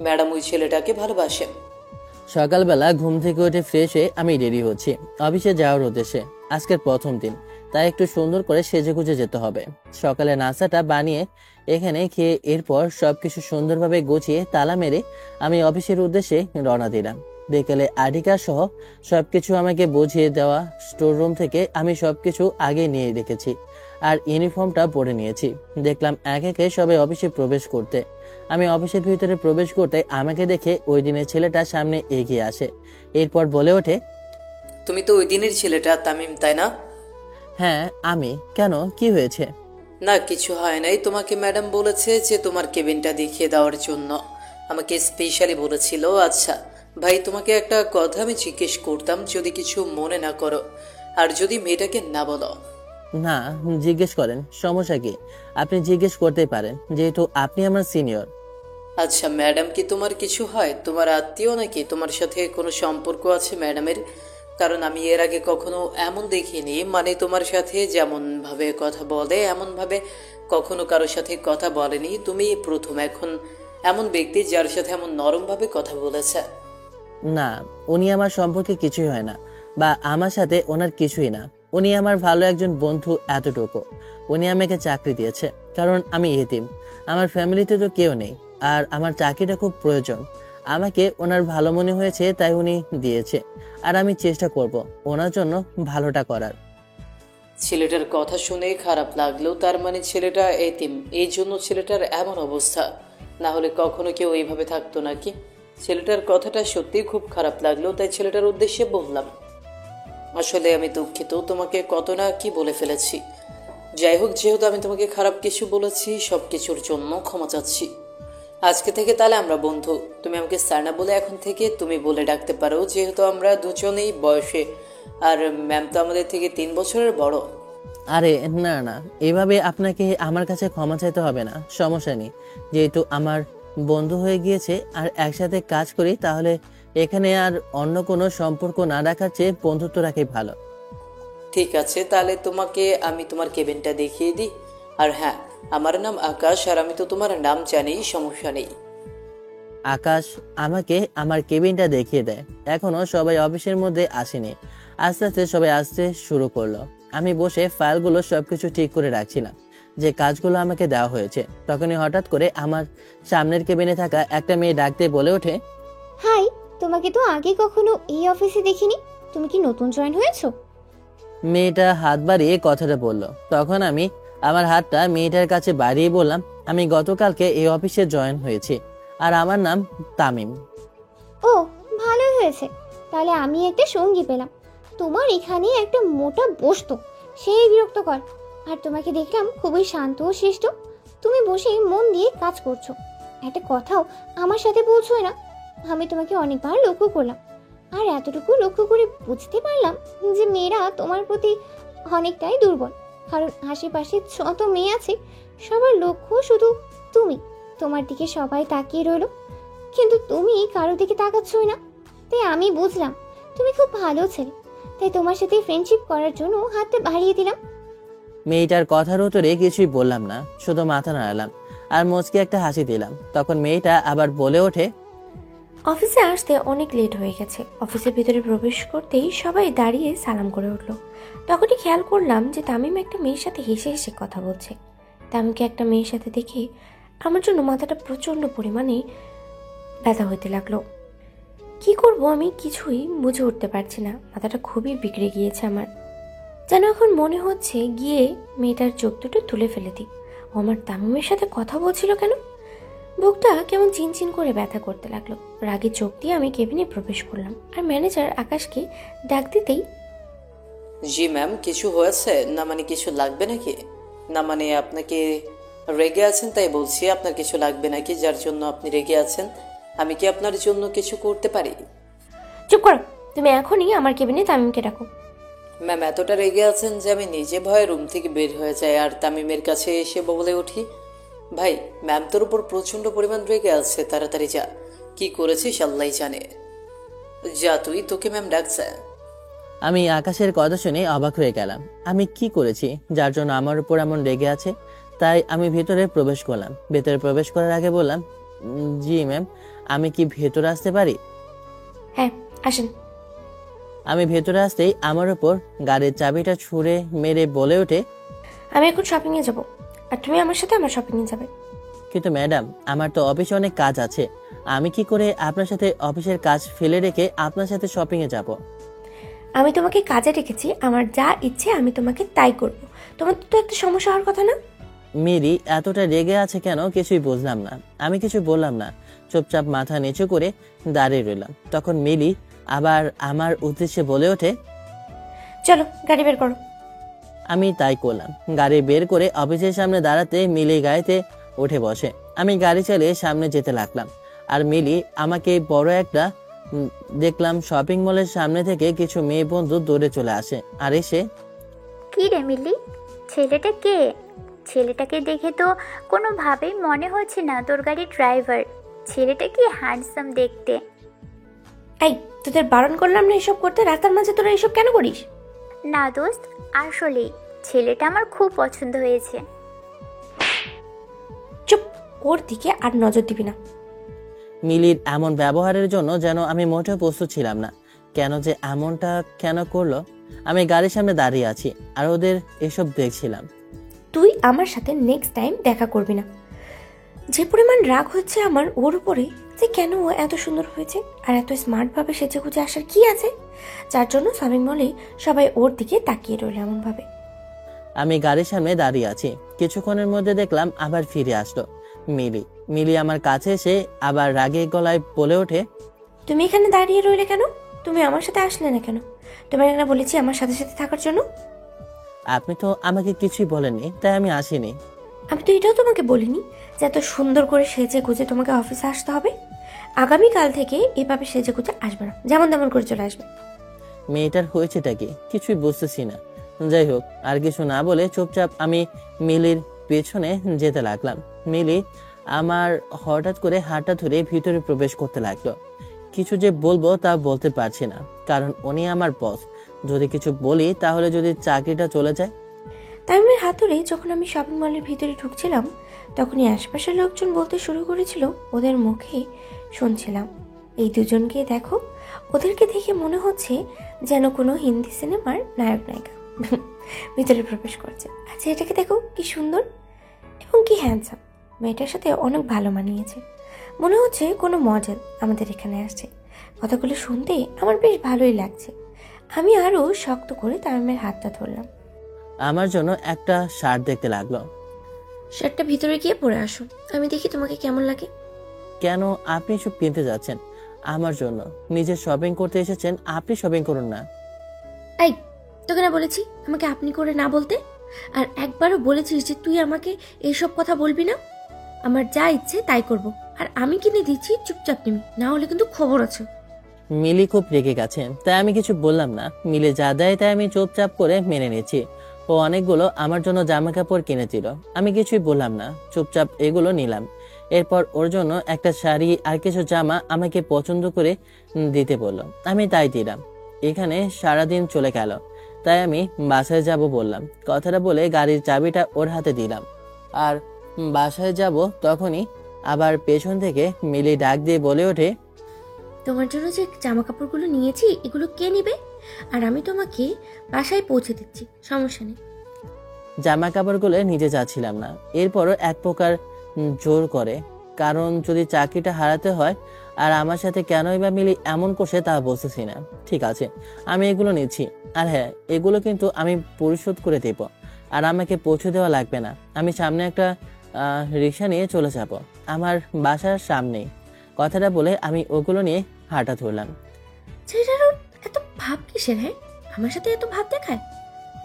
ম্যাডাম ওই ছেলেটাকে ভালোবাসেন। সকালবেলা ঘুম থেকে উঠে ফ্রেশ হয়ে আমি রেডি হচ্ছি অফিসে যাওয়ার উদ্দেশ্যে। আজকের প্রথম দিন, তাই একটু সুন্দর করে সেজেগুজে যেতে হবে। সকালে নাস্তাটা বানিয়ে এখানে খেয়ে এরপর সবকিছু সুন্দরভাবে গুছিয়ে তালা মেরে আমি অফিসের উদ্দেশ্যে রওনা দিলাম। বিকেলে আডিকা সহ সবকিছু আমাকে বুঝিয়ে দেওয়া স্টোর রুম থেকে আমি সবকিছু আগে নিয়ে রেখেছি আর ইউনিফর্মটা পরে নিয়েছি। দেখলাম এক একে সবাই অফিসে প্রবেশ করতে। আমি অফিসের ভিতরে প্রবেশ করতে আমাকে দেখে ওই দিনের ছেলেটা সামনে এগিয়ে আসে। এরপর বলে ওঠে, তুমি তো ওই দিনের ছেলেটা তামিম, তাই না? হ্যাঁ আমি। কেন, কি হয়েছে? না কিছু হয় নাই, তোমাকে ম্যাডাম বলেছে যে তোমার কেবিনটা দেখিয়ে দেওয়ার জন্য, আমাকে স্পেশালি বলেছিল। আচ্ছা ভাই, তোমাকে একটা কথা আমি জিজ্ঞেস করতাম, যদি কিছু মনে না করো, আর যদি মেয়েটাকে না বলো। না জিজ্ঞেস করেন, সমস্যা কি? আপনি জিজ্ঞেস করতে পারেন, যেহেতু আপনি আমার সিনিয়র। আচ্ছা ম্যাডাম কি তোমার কিছু হয়? তোমার আত্মীয় নাকি? তোমার সাথে কোনো সম্পর্ক আছে ম্যাডামের? কারণ আমি এর আগে কখনো এমন দেখিনি, মানে তোমার সাথে যেমন ভাবে কথা বলে এমন ভাবে কখনো কারোর সাথে কথা বলেনি। তুমি প্রথম এখন এমন ব্যক্তি যার সাথে এমন নরম ভাবে কথা বলেছে। না, উনি আমার সম্পর্কে কিছুই হয় না, বা আমার সাথে ওনার কিছুই না। উনি আমার ভালো একজন বন্ধু, এতটুকু। উনি আমাকে চাকরি দিয়েছে কারণ আমি এতিম, আমার ফ্যামিলিতে তো কেউ নেই, আর আমার চাকরিটা খুব প্রয়োজন। আমাকে ওনার ভালো মনে হয়েছে তাই উনি দিয়েছে, আর আমি চেষ্টা করব ওনার জন্য ভালোটা করার। ছেলেটার কথা শুনে খারাপ লাগলো, তার মানে ছেলেটা এতিম, এই জন্য ছেলেটার এমন অবস্থা, না হলে কখনো কেউ এইভাবে থাকতো নাকি? ছেলেটার কথাটা সত্যিই খুব খারাপ লাগলো, তাই ছেলেটার উদ্দেশ্যে বললাম, আসলে আমি দুঃখিত, তোমাকে কত না কি বলে ফেলেছি। যাই হোক, যেহেতু আমি তোমাকে খারাপ কিছু বলেছি, সব কিছুর জন্য ক্ষমা চাচ্ছি। আজকে থেকে তাহলে আমরা বন্ধু। তুমি আমাকে সানা বলে এখন থেকে তুমি বলে ডাকতে পারো, যেহেতু আমরা দুজনেই বয়সে, আর ম্যাম তো আমাদের থেকে 3 বছরের বড়। আরে না না, এভাবে আপনাকে আমার কাছে ক্ষমা চাইতে হবে না, সমস্যা নেই। যেহেতু আমার বন্ধু হয়ে গিয়েছে আর একসাথে কাজ করি, তাহলে এখানে আর অন্য কোনো সম্পর্ক না রাখার চেয়ে বন্ধুত্ব রাখাই ভালো। ঠিক আছে, তাহলে তোমাকে আমি তোমার কেবিনটা দেখিয়ে দিই। আর হ্যাঁ, আমার নাম আকাশ, আর আমি তো তোমার নাম জানি, সমস্যা নেই। আকাশ আমাকে আমার কেবিনটা দেখিয়ে দেয়। এখনো সবাই অফিসের মধ্যে আসেনি, আস্তে আস্তে সবাই আসতে শুরু করলো। আমি বসে ফাইলগুলো সবকিছু ঠিক করে রাখছিলাম, যে কাজগুলো আমাকে দেওয়া হয়েছে। তখনই হঠাৎ করে আমার সামনের কেবিনে থাকা একটা মেয়ে ডাক দিয়ে বলে ওঠে, হাই, তোমাকে তো আগে কখনো এই অফিসে দেখিনি। তুমি কি নতুন জয়েন হয়েছো? মেয়েটা হাত বাড়িয়ে কথাটা বলল। তখন আমি আমার হাতটা মেয়েটার কাছে বাড়িয়ে বললাম, আমি গতকালকে এই অফিসে জয়েন হয়েছি, আর আমার নাম তামিম। ও, ভালোই হয়েছে। তাহলে আমি একটা সঙ্গী পেলাম। তোমার এখানে একটা মোটা বসতো, সেই বিরক্তকর। আর তোমাকে দেখলাম খুবই শান্ত ও শিষ্ট। তুমি বসে মন দিয়ে কাজ করছো, একটা কথাও আমার সাথে বলছোই না। আমি তোমাকে অনেকবার লক্ষ্য করলাম, আর এতটুকু লক্ষ্য করে বুঝতে পারলাম যে মেয়েরা তোমার প্রতি অনেকটাই দুর্বল। কারণ আশেপাশে যত মেয়ে আছে সবার লক্ষ্য শুধু তুমি। তোমার দিকে সবাই তাকিয়ে রইল, কিন্তু তুমি কারো দিকে তাকাচ্ছই না। তাই আমি বুঝলাম তুমি খুব ভালো ছেলে, তাই তোমার সাথে ফ্রেন্ডশিপ করার জন্য হাতটা বাড়িয়ে দিলাম। মেয়েটার কথার উত্তরে কিছুই বললাম না, শুধু মাথা নাড়ালাম আর মুচকি একটা হাসি দিলাম। তখন মেয়েটা আবার বলে ওঠে, অফিসে আসতে অনেক লেট হয়ে গেছে। অফিসের ভিতরে প্রবেশ করতেই সবাই দাঁড়িয়ে সালাম করে উঠল। তখনই খেয়াল করলাম যে তামিম একটা মেয়ের সাথে হেসে হেসে কথা বলছে। তামিমকে একটা মেয়ের সাথে দেখে আমার জন্য মাথাটা প্রচণ্ড পরিমাণে ব্যথা হইতে লাগলো। কি করব আমি কিছুই বুঝে উঠতে পারছি না। মাথাটা খুবই বিগড়ে গিয়েছে আমার। যেন এখন মনে হচ্ছে গিয়ে মেয়েটার চোখ দুটো তুলে ফেলে দিই। ও আমার তামিমের সাথে কথা বলছিল কেন? বুকটা কেমন চিনচিন করে ব্যথা করতে লাগলো। রাগে চোখ দিয়ে আমি কেবিনে প্রবেশ করলাম, আর ম্যানেজার আকাশকে ডাক দিতেই, জি ম্যাম, কিছু হয়েছে? না মানে কিছু লাগবে নাকি? না মানে আপনাকে রেগে আছেন তাই বলছি, আপনার কিছু লাগবে নাকি যার জন্য আপনি রেগে আছেন? আমি কি আপনার জন্য কিছু করতে পারি? চুপ করো, তুমি এখনই আমার কেবিনে তামিমকে ডাকো। ম্যাম এতটা রেগে আছেন যে আমি নিজে ভয়ে রুম থেকে বের হয়ে যাই আর তামিমের কাছে এসে বলে উঠি, ভাই ম্যাম তোর উপর প্রচন্ড পরিমাণ রেগে আছে, তাড়াতাড়ি যা, কি করেছিস আল্লাহ জানে। যা তুই, তোকে ম্যাম ডাকছে। আমি আকাশের কথা শুনে অবাক হয়ে গেলাম। আমি কি করেছি যার জন্য আমার উপর এমন রেগে আছে? তাই আমি ভেতরে প্রবেশ করলাম। ভেতরে প্রবেশ করার আগে বললাম, জি ম্যাম, আমি কি ভেতরে আসতে পারি? হ্যাঁ, আসেন। আমি ভেতরে আসতেই আমার উপর গাড়ির চাবিটা ছুঁড়ে মেরে বলে ওঠে, আমি এখন শপিংয়ে যাব, আর তুমি আমার সাথে আমার শপিংয়ে যাবে। কিন্তু ম্যাডাম, আমার তো অফিসে অনেক কাজ আছে। আমি কি করে আপনার সাথে অফিসের কাজ ফেলে রেখে আপনার সাথে শপিংয়ে যাব? আমি তোমাকে কাজে রেখেছি, আমার যা ইচ্ছে আমি তোমাকে তাই করব। তোমার তো একটা সমস্যা হওয়ার কথা না? মিরি এতটা রেগে আছে কেন কিছুই বুঝলাম না। আমি কিছু বললাম না, চুপচাপ মাথা নিচু করে দাঁড়িয়ে রইলাম। তখন মিলি আবার আমার উদ্দেশ্যে বলে ওঠে, চলো গাড়ি বের করো। আমি তাই করলাম। গাড়ি বের করে অফিসের সামনে দাঁড়াতে মিলি গাড়িতে উঠে বসে। আমি গাড়ি চালিয়ে সামনে যেতে লাগলাম, আর মিলি আমাকে বড় একটা দেখলাম শপিং মলের সামনে থেকে কিছু মেয়ে বন্ধু দৌড়ে চলে আসে আর এসে, কি রে মিলি, ছেলেটা কে? ছেলেটাকে দেখে তো কোনোভাবেই মনে হচ্ছে না তোর গাড়ির ড্রাইভার। ছেলেটা কি হ্যান্ডসাম দেখতে। এই, তোদের বারণ করলাম না এসব করতে, রাস্তার মাঝে তোরা এসব কেন করিস? না দোস্ত, আসলেই ছেলেটা আমার খুব পছন্দ হয়েছে। চুপ, ওর দিকে আর নজর দিবি না। মিলির এমন ব্যবহারের জন্য যেন আমি মোটেও প্রস্তুত ছিলাম না। কেন যে এমনটা কেন করলো? আমি গাড়ির সামনে দাঁড়িয়ে আছি আর ওদের এসব দেখছিলাম। তুই আমার সাথে নেক্সট টাইম দেখা করবি না। যে পরিমাণ রাগ হচ্ছে আমার ওর উপরে, যে কেন ও এত সুন্দর হয়েছে আর এত স্মার্টভাবে সেজে গুজে আসার কি আছে, যার জন্য শপিং মলে সবাই ওর দিকে তাকিয়ে রইল এমনভাবে। আমি গাড়ির সামনে দাঁড়িয়ে আছি। কিছুক্ষণের মধ্যে দেখলাম আবার ফিরে আসলো মিলি। মিলি আমার কাছে এসে আবার রাগে গলায় বলে ওঠে, তুমি এখানে দাঁড়িয়ে রইলে কেন? তুমি আমার সাথে আসলে না কেন? তোমার এখানে বলেছি আমার সাথে সাথে থাকার জন্য। আপনি তো আমাকে কিছুই বলেননি, তাই আমি আসিনি। আমি তো এটাও তোমাকে বলিনি যে এত সুন্দর করে সেজে গুজে তোমাকে অফিসে আসতে হবে। আগামীকাল থেকে এভাবে সেজে গুজে আসবে না, যেমন তেমন করে চলে আসবে। মেয়েটার হয়েছেটা কি কিছুই বুঝতেছি না। যাই হোক, আর কিছু না বলে চুপচাপ আমি মিলির পেছনে যেতে লাগলাম। মিলি আমার হঠাৎ করে হাতটা ধরে ভিতরে প্রবেশ করতে লাগলো। কিছু যে বলবো তা বলতে পারছি না, কারণ উনি আমার বস। যদি কিছু বলি তাহলে যদি চাকরিটা চলে যায়। তামিমের হাত ধরে যখন আমি শপিং মলের ভিতরে ঢুকছিলাম, তখনই আশপাশের লোকজন বলতে শুরু করেছিল, ওদের মুখে শুনছিলাম, এই দুজনকে দেখো, ওদেরকে দেখে মনে হচ্ছে যেন কোনো হিন্দি সিনেমার নায়ক নায়িকা ভিতরে প্রবেশ করছে। আচ্ছা এটাকে দেখো কি সুন্দর এবং কি হ্যান্ডসাম, মেয়েটার সাথে অনেক ভালো মানিয়েছে। মনে হচ্ছে কোনো মডেল আমাদের এখানে আসছে। কথাগুলো শুনতে আমার বেশ ভালোই লাগছে। আমি আরও শক্ত করে তামিমের হাতটা ধরলাম। আমার জন্য একটা শার্ট দেখতে লাগলো। শার্টটা ভিতরে গিয়ে পরে আসো, আমি দেখি তোমাকে কেমন লাগে। কেন আপনি এসব কিনতে যাচ্ছেন? আমার জন্য নিজে শপিং করতে এসেছেন, আপনি শপিং করুন না। এই, তোকে না বলেছি আমাকে আপনি করে না বলতে? আর একবারও বলেছিস যে তুই আমাকে এইসব কথা বলবি না। আমার যা ইচ্ছে তাই করব, আর আমি কিনে দিচ্ছি, চুপচাপ নিবি, না হলে কিন্তু খবর আছে। মিলি খুব রেগে গেছে, তাই আমি কিছু বললাম না। মিলি যা দেয় তাই আমি চুপচাপ করে মেনে নিয়েছি। ও অনেকগুলো আমার জন্য জামা কাপড় কিনেছিল, আমি কিছুই বললাম না, চুপচাপ এগুলো নিলাম। এরপর ওর জন্য একটা শাড়ি আর কিছু জামা আমাকে পছন্দ করে দিতে বললো, আমি তাই দিলাম। এখানে সারাদিন চলে গেল, তাই আমি বাসায় যাব বললাম। কথাটা বলে গাড়ির চাবিটা ওর হাতে দিলাম আর বাসায় যাব। তখনই আবার পেছন থেকে মিলি ডাক দিয়ে বলে ওঠে, তোমার জন্য যে জামা কাপড়গুলো নিয়েছি এগুলো কে নিবে? আর আমি তোমাকে বাসায় পৌঁছে দিচ্ছি, সমস্যা নেই। জামা কাপড়গুলো নিজে যাচ্ছিলাম না, এরপরও এক প্রকার জোর করে, কারণ যদি চাকরিটা হারাতে হয় আর আমার সাথে কেনই বা মিলি এমন করছে তা বুঝতেছি না। ঠিক আছে, আমি এগুলো নিচ্ছি, আর হ্যাঁ এগুলো কিন্তু আমি পরিশোধ করে দেব, আর আমাকে পৌঁছে দেওয়া লাগবে না। আমি সামনে একটা রিক্সা নিয়ে চলে যাব আমার বাসার সামনেই। কথাটা বলে আমি ওগুলো নিয়ে হাঁটা ধরলাম। ছেলেটারও এত ভাব কিসের? হ্যাঁ, আমার সাথে এত ভাব দেখায়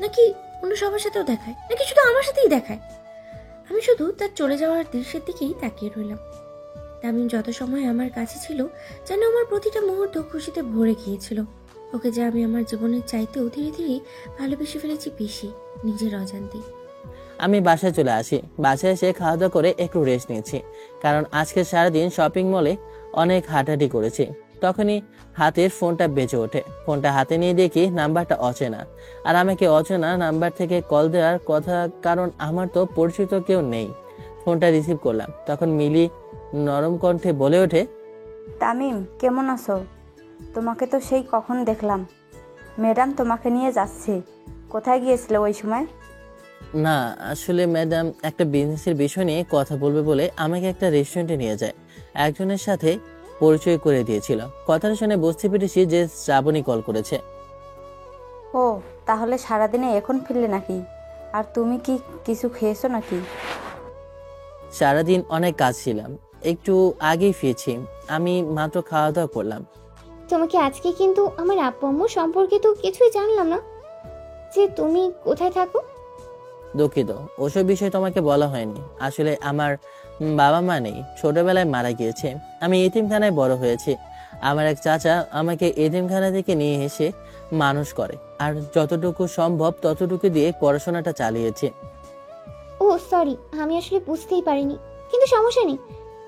নাকি অন্য সবার সাথেও দেখায়, নাকি শুধু আমার সাথেই দেখায়? আমি শুধু তার চলে যাওয়ার দৃশ্যের দিকেই তাকিয়ে রইলাম। তামিম যত সময় আমার কাছে ছিল যেন আমার প্রতিটা মুহূর্ত খুশিতে ভরে গিয়েছিল। ওকে যে আমি আমার জীবনের চাইতেও ধীরে ধীরে ভালোবেসে ফেলেছি বেশি, নিজের অজান্তেই। আমি বাসায় চলে আসি। বাসায় এসে খাওয়া দাওয়া করে একটু রেস্ট নিচ্ছি, কারণ আজকে সারাদিন শপিং মলে অনেক হাঁটাহাঁটি করেছি। তখনই হাতের ফোনটা বেজে ওঠে। ফোনটা হাতে নিয়ে দেখি নাম্বারটা অচেনা, আর আমাকে অচেনা নাম্বার থেকে কল দেওয়ার কথা, কারণ আমার তো পরিচিত কেউ নেই। ফোনটা রিসিভ করলাম, তখন মিলি নরম কণ্ঠে বলে ওঠে, তামিম কেমন আছো? তোমাকে তো সেই কখন দেখলাম, ম্যাডাম তোমাকে নিয়ে যাচ্ছে। কোথায় গিয়েছিলে ওই সময়? না আসলে ম্যাডাম একটা বিজনেসের বিষয় নিয়ে কথা বলবে বলে আমাকে একটা রেস্টুরেন্টে নিয়ে যায়। একজনের সাথে পরিচয় করে দিয়েছিল। কথাটা শুনে বুঝতে পেরেছি যে শ্রাবণী কল করেছে। ও তাহলে সারাদিনে এখন ফিরলে নাকি? আর তুমি কি কিছু খেয়েছো নাকি? সারাদিন অনেক কাজ ছিলাম, একটু আগেই ফিরেছি। আমি মাত্র খাওয়া দাওয়া করলাম। তোমাকে আজকে কিন্তু আমার আব্বু আম্মু সম্পর্কে তো কিছুই জানলাম না, যে তুমি কোথায় থাকো। দুঃখিত, ওসব বিষয় তোমাকে বলা হয়নি। আসলে আমার বাবা মা নেই, ছোটবেলায় মারা গিয়েছে। আমি এতিমখানায় বড় হয়েছি। আমার এক চাচা আমাকে এতিমখানা থেকে নিয়ে এসে মানুষ করে, আর যতটুকু সম্ভব ততটুকু দিয়ে পড়াশোনাটা চালিয়েছে। ও সরি, আমি আসলে বুঝতেই পারিনি, কিন্তু সমস্যা নেই,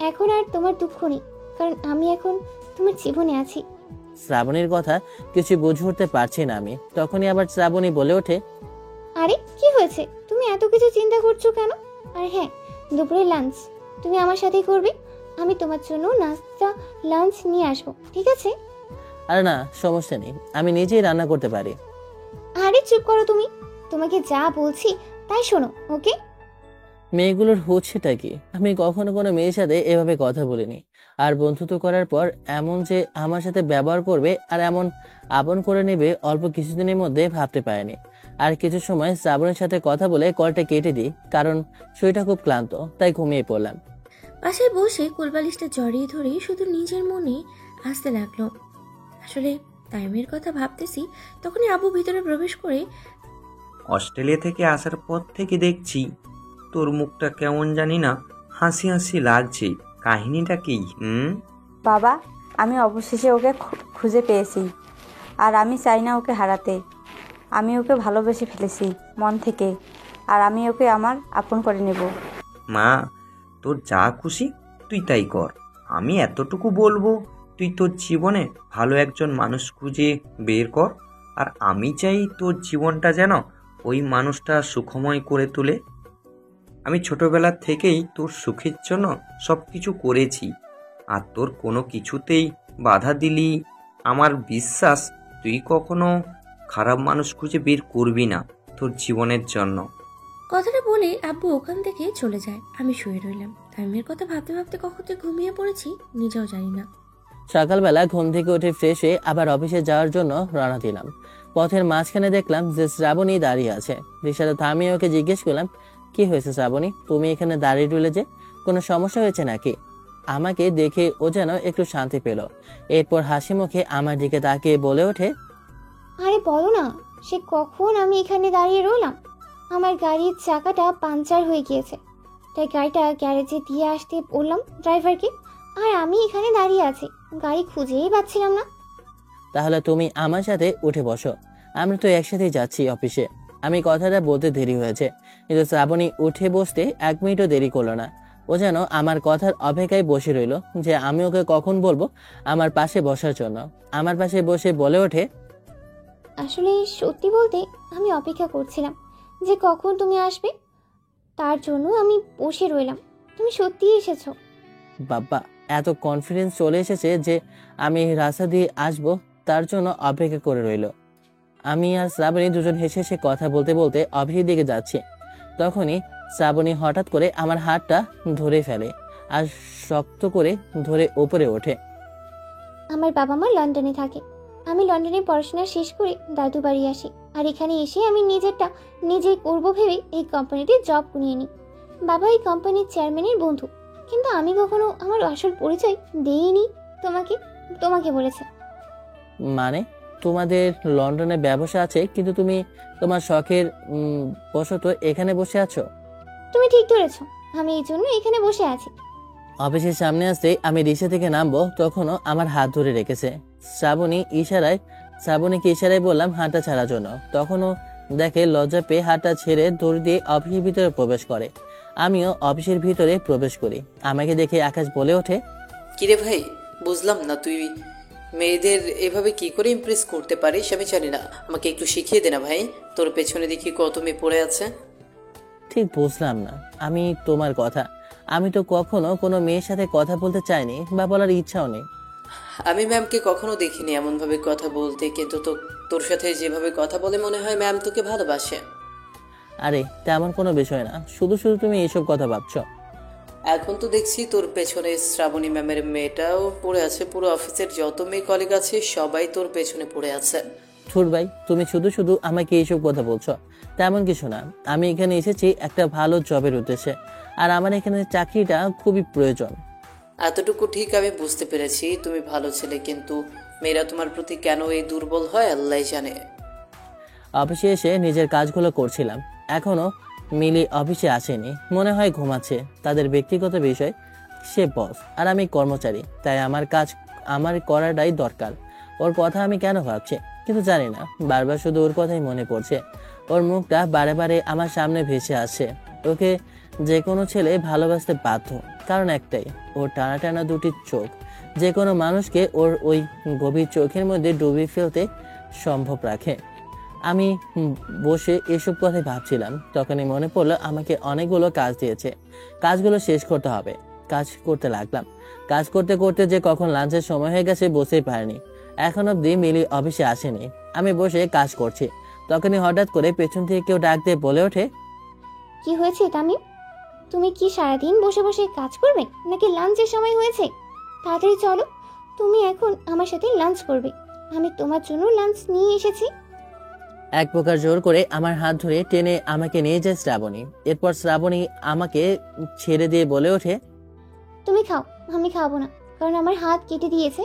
এখন আর তোমার দুঃখ নেই, কারণ আমি এখন তোমার জীবনে আছি। শ্রাবণীর কথা কিছু বুঝে উঠতে পারছি না আমি। তখনই আবার শ্রাবণী বলে ওঠে, আরে কি হয়েছে, তুমি এত কিছু চিন্তা করছো কেন? আর হ্যাঁ, দুপুরে লাঞ্চ তুমি আমার সাথেই করবে। আমি তোমার জন্য নাস্তা লাঞ্চ নিয়ে আসবো, ঠিক আছে? আরে না সমস্যা নেই, আমি নিজেই রান্না করতে পারি। আরে চুপ করো তুমি, তোমাকে যা বলছি তাই শোনো, ওকে? মেয়েগুলোর হচ্ছেটা কি? আমি কখনো কোনো মেয়ের সাথে এভাবে কথা বলিনি। আর বন্ধুত্ব করার পর এমন যে আমার সাথে ব্যবহার করবে আর এমন আপন করে নেবে, অল্প কিছুদিনের মধ্যে ভাবতে পারিনি। আর কিছু সময় শ্রাবণের সাথে কথা বলে কলটা কেটে দিই, কারণ শরীরটা খুব ক্লান্ত, তাই ঘুমিয়ে পড়লাম। বাসায় বসে কোলবালিশটা জড়িয়ে ধরে শুধু নিজের মনে আসতে লাগলো। আসলে টাইমের কথা ভাবতেছি, তখনই আবু ভিতরে প্রবেশ করে, অস্ট্রেলিয়া থেকে আসার পর থেকে দেখছি তোর মুখটা কেমন জানি না হাসি হাসি লাগছে। কাহিনীটা কি? বাবা, আমি অবশেষে ওকে খুঁজে পেয়েছি, আর আমি চাই না ওকে হারাতে। আমি ওকে ভালোবেসে ফেলেছি মন থেকে, আর আমি ওকে আমার আপন করে নেব। মা, তোর যা খুশি তুই তাই কর। আমি এতটুকু বলবো, তুই তোর জীবনে ভালো একজন মানুষ খুঁজে বের কর। আর আমি চাই তোর জীবনটা যেন ওই মানুষটা সুখময় করে তোলে। আমি ছোটবেলা থেকেই তোর সুখের জন্য সব কিছু করেছি, আর তোর কোনো কিছুতেই বাধা দিলি। আমার বিশ্বাস তুই কখনো খারাপ মানুষ খুঁজে বের করবি না তোর জীবনের জন্য। কথাটা বলে আব্বু ওখান থেকে চলে যায়। আমি শুয়ে রইলাম। তামিমের কথা ভাবতে ভাবতে কখন যে ঘুমিয়ে পড়েছি নিজেও জানি না। সকালবেলা ঘুম থেকে উঠে ফ্রেশ হয়ে আবার অফিসে যাওয়ার জন্য রওনা দিলাম। পথের মাঝখানে দেখলাম যে শ্রাবণী দাঁড়িয়ে আছে। রিক্সাটা থামিয়ে ওকে জিজ্ঞেস করলাম, কি হয়েছে শ্রাবণী, তুমি এখানে দাঁড়িয়ে রইলে যে? কোনো সমস্যা হয়েছে নাকি? আমাকে দেখে ও যেন একটু শান্তি পেল। এরপর হাসি মুখে আমার দিকে তাকিয়ে বলে ওঠে, আরে বলো না, সে কখন আমি এখানে দাঁড়িয়ে রইলাম। আমার গাড়ির চাকাটা পাঞ্চার হয়ে গিয়েছে, তাই গাড়িটা গ্যারেজে দিয়ে আসতে বললাম ড্রাইভারকে, আর আমি এখানে দাঁড়িয়ে আছি, গাড়ি খুঁজেই পাচ্ছিলাম না। তাহলে তুমি আমার সাথে উঠে বসো, আমরা তো একসাথেই যাচ্ছি অফিসে। আমি কথাটা বলতে দেরি হয়েছে, কিন্তু শ্রাবণী উঠে বসতে 1 মিনিটও দেরি করলো না। ও যেন আমার কথার অপেক্ষায় বসে রইল যে আমি ওকে কখন বলবো আমার পাশে বসার জন্য। আমার পাশে বসে বলে ওঠে, আসলে সত্যি বলতে আমি অপেক্ষা করছিলাম যে কখন তুমি আসবে, তার জন্য আমি বসে রইলাম। তুমি সত্যিই এসেছো। বাবা, এত কনফিডেন্স চলে এসেছে যে আমি রাস্তা দিয়ে আসবো তার জন্য অপেক্ষা করে রইল। আমি আর শ্রাবণী দুজন হেসে হেসে কথা বলতে বলতে অফিসের দিকে যাচ্ছি। তখনই শ্রাবণী হঠাৎ করে আমার হাতটা ধরে ফেলে আর শক্ত করে ধরে ওপরে ওঠে। আমার বাবা মা লন্ডনে থাকে, আমি লন্ডনে পড়াশোনা শেষ করে দাদু বাড়ি আসি, আর এখানে এসে আমি নিজেরটা নিজেই করবো ভেবে এই কোম্পানিতে জব নিয়ে নিই। বাবা এই কোম্পানির চেয়ারম্যানের বন্ধু, কিন্তু আমি কখনো আমার আসল পরিচয় দেইনি তোমাকে। তোমাকে বলেছে মানে তোমাদের লন্ডনে ব্যবসা আছে, কিন্তু তুমি তোমার শখের বশত এখানে বসে আছো? তুমি ঠিক ধরেছো, আমি এই জন্য এখানে বসে আছি। অফিসের সামনে আসতেই আমি রিক্সা থেকে নামবো, তখনও আমার হাত ধরে রেখেছে শ্রাবণীকে ইশারায় বললাম হাতটা ছাড়ার জন্য। তখনও দেখে লজ্জা পেয়ে হাতটা ছেড়ে দৌড় দিয়ে অফিসের ভিতরে প্রবেশ করে। আমিও অফিসের ভিতরে প্রবেশ করি। আমাকে দেখে আকাশ বলে ওঠে, কিরে ভাই, বুঝলাম না তুই মেয়েদের এভাবে কি করে ইমপ্রেস করতে পারিস। আমি জানি না, আমাকে একটু শিখিয়ে দে না ভাই। তোর পেছনে দেখি কত মেয়ে পড়ে আছে। ঠিক বুঝলাম না আমি তোমার কথা। আমি তো কখনো কোনো মেয়ের সাথে কথা বলতে চাইনি বা বলার ইচ্ছাও নেই। আমি ম্যামকে কখনো দেখিনি এমনভাবে কথা বলতে, কিন্তু তোর সাথে যেভাবে কথা বলে মনে হয় ম্যাম তোকে ভালোবাসে। আরে তেমন কোনো বিষয় না, শুধু শুধু তুমি এইসব কথা ভাবছো। এখন তো দেখছি তোর পেছনে শ্রাবণী ম্যামের মেয়েটাও পড়ে আছে। পুরো অফিসের যত মেয়ে কলিগ আছে সবাই তোর পেছনে পড়ে আছে। ধুর ভাই, তুমি শুধু শুধু আমাকে এইসব কথা বলছো। তেমন কিছু না, আমি এখানে এসেছি একটা ভালো জবের উদ্দেশ্যে, আর আমার এখানে চাকরিটা খুবই প্রয়োজন। এতটুকু ঠিক আমি বুঝতে পেরেছি তুমি ভালো ছেলে, কিন্তু মেয়েরা তোমার প্রতি কেন এই দুর্বল হয় আল্লাহ জানে। অফিসে এসে নিজের কাজগুলো করছিলাম। এখনো মিলি অফিসে আসেনি, মনে হয় ঘুমাচ্ছে। তাদের ব্যক্তিগত বিষয়, সে বস আর আমি কর্মচারী, তাই আমার কাজ আমার করাটাই দরকার। ওর কথা আমি কেন ভাবছি কিন্তু জানি না, বারবার শুধু ওর কথাই মনে পড়ছে। ওর মুখটা বারে বারে আমার সামনে ভেসে আসছে। ওকে যে কোনো ছেলে ভালোবাসতে বাধ্য, কারণ একটাই, ওর টানা টানা দুটি চোখ যে কোনো মানুষকে ওর ওই গভীর চোখের মধ্যে ডুবিয়ে ফেলতে সম্ভব রাখে। আমি বসে এসব কথাই ভাবছিলাম, তখনই মনে পড়লো আমাকে অনেকগুলো কাজ দিয়েছে, কাজগুলো শেষ করতে হবে। কাজ করতে লাগলাম। কাজ করতে করতে যে কখন লাঞ্চের সময় হয়ে গেছে বসেই পারিনি। এখন অব্দি মিলি অফিসে আসেনি। আমি বসে কাজ করছি, তখনই হঠাৎ করে পেছন থেকে কেউ ডাক দিয়ে বলে ওঠে, কি হয়েছে তামিম? তুমি কি সারাদিন বসে বসে কাজ করবে, নাকি লাঞ্চের সময় হয়েছে? তাড়াতাড়ি চলো, তুমি এখন আমার সাথে লাঞ্চ করবে। আমি তোমার জন্য লাঞ্চ নিয়ে এসেছি। এক প্রকার জোর করে আমার হাত ধরে টেনে আমাকে নিয়ে যায় শ্রাবণী। এরপর শ্রাবণী আমাকে ছেড়ে দিয়ে বলে ওঠে, তুমি খাও, আমি খাবো না, কারণ আমার হাত কেটে দিয়েছে,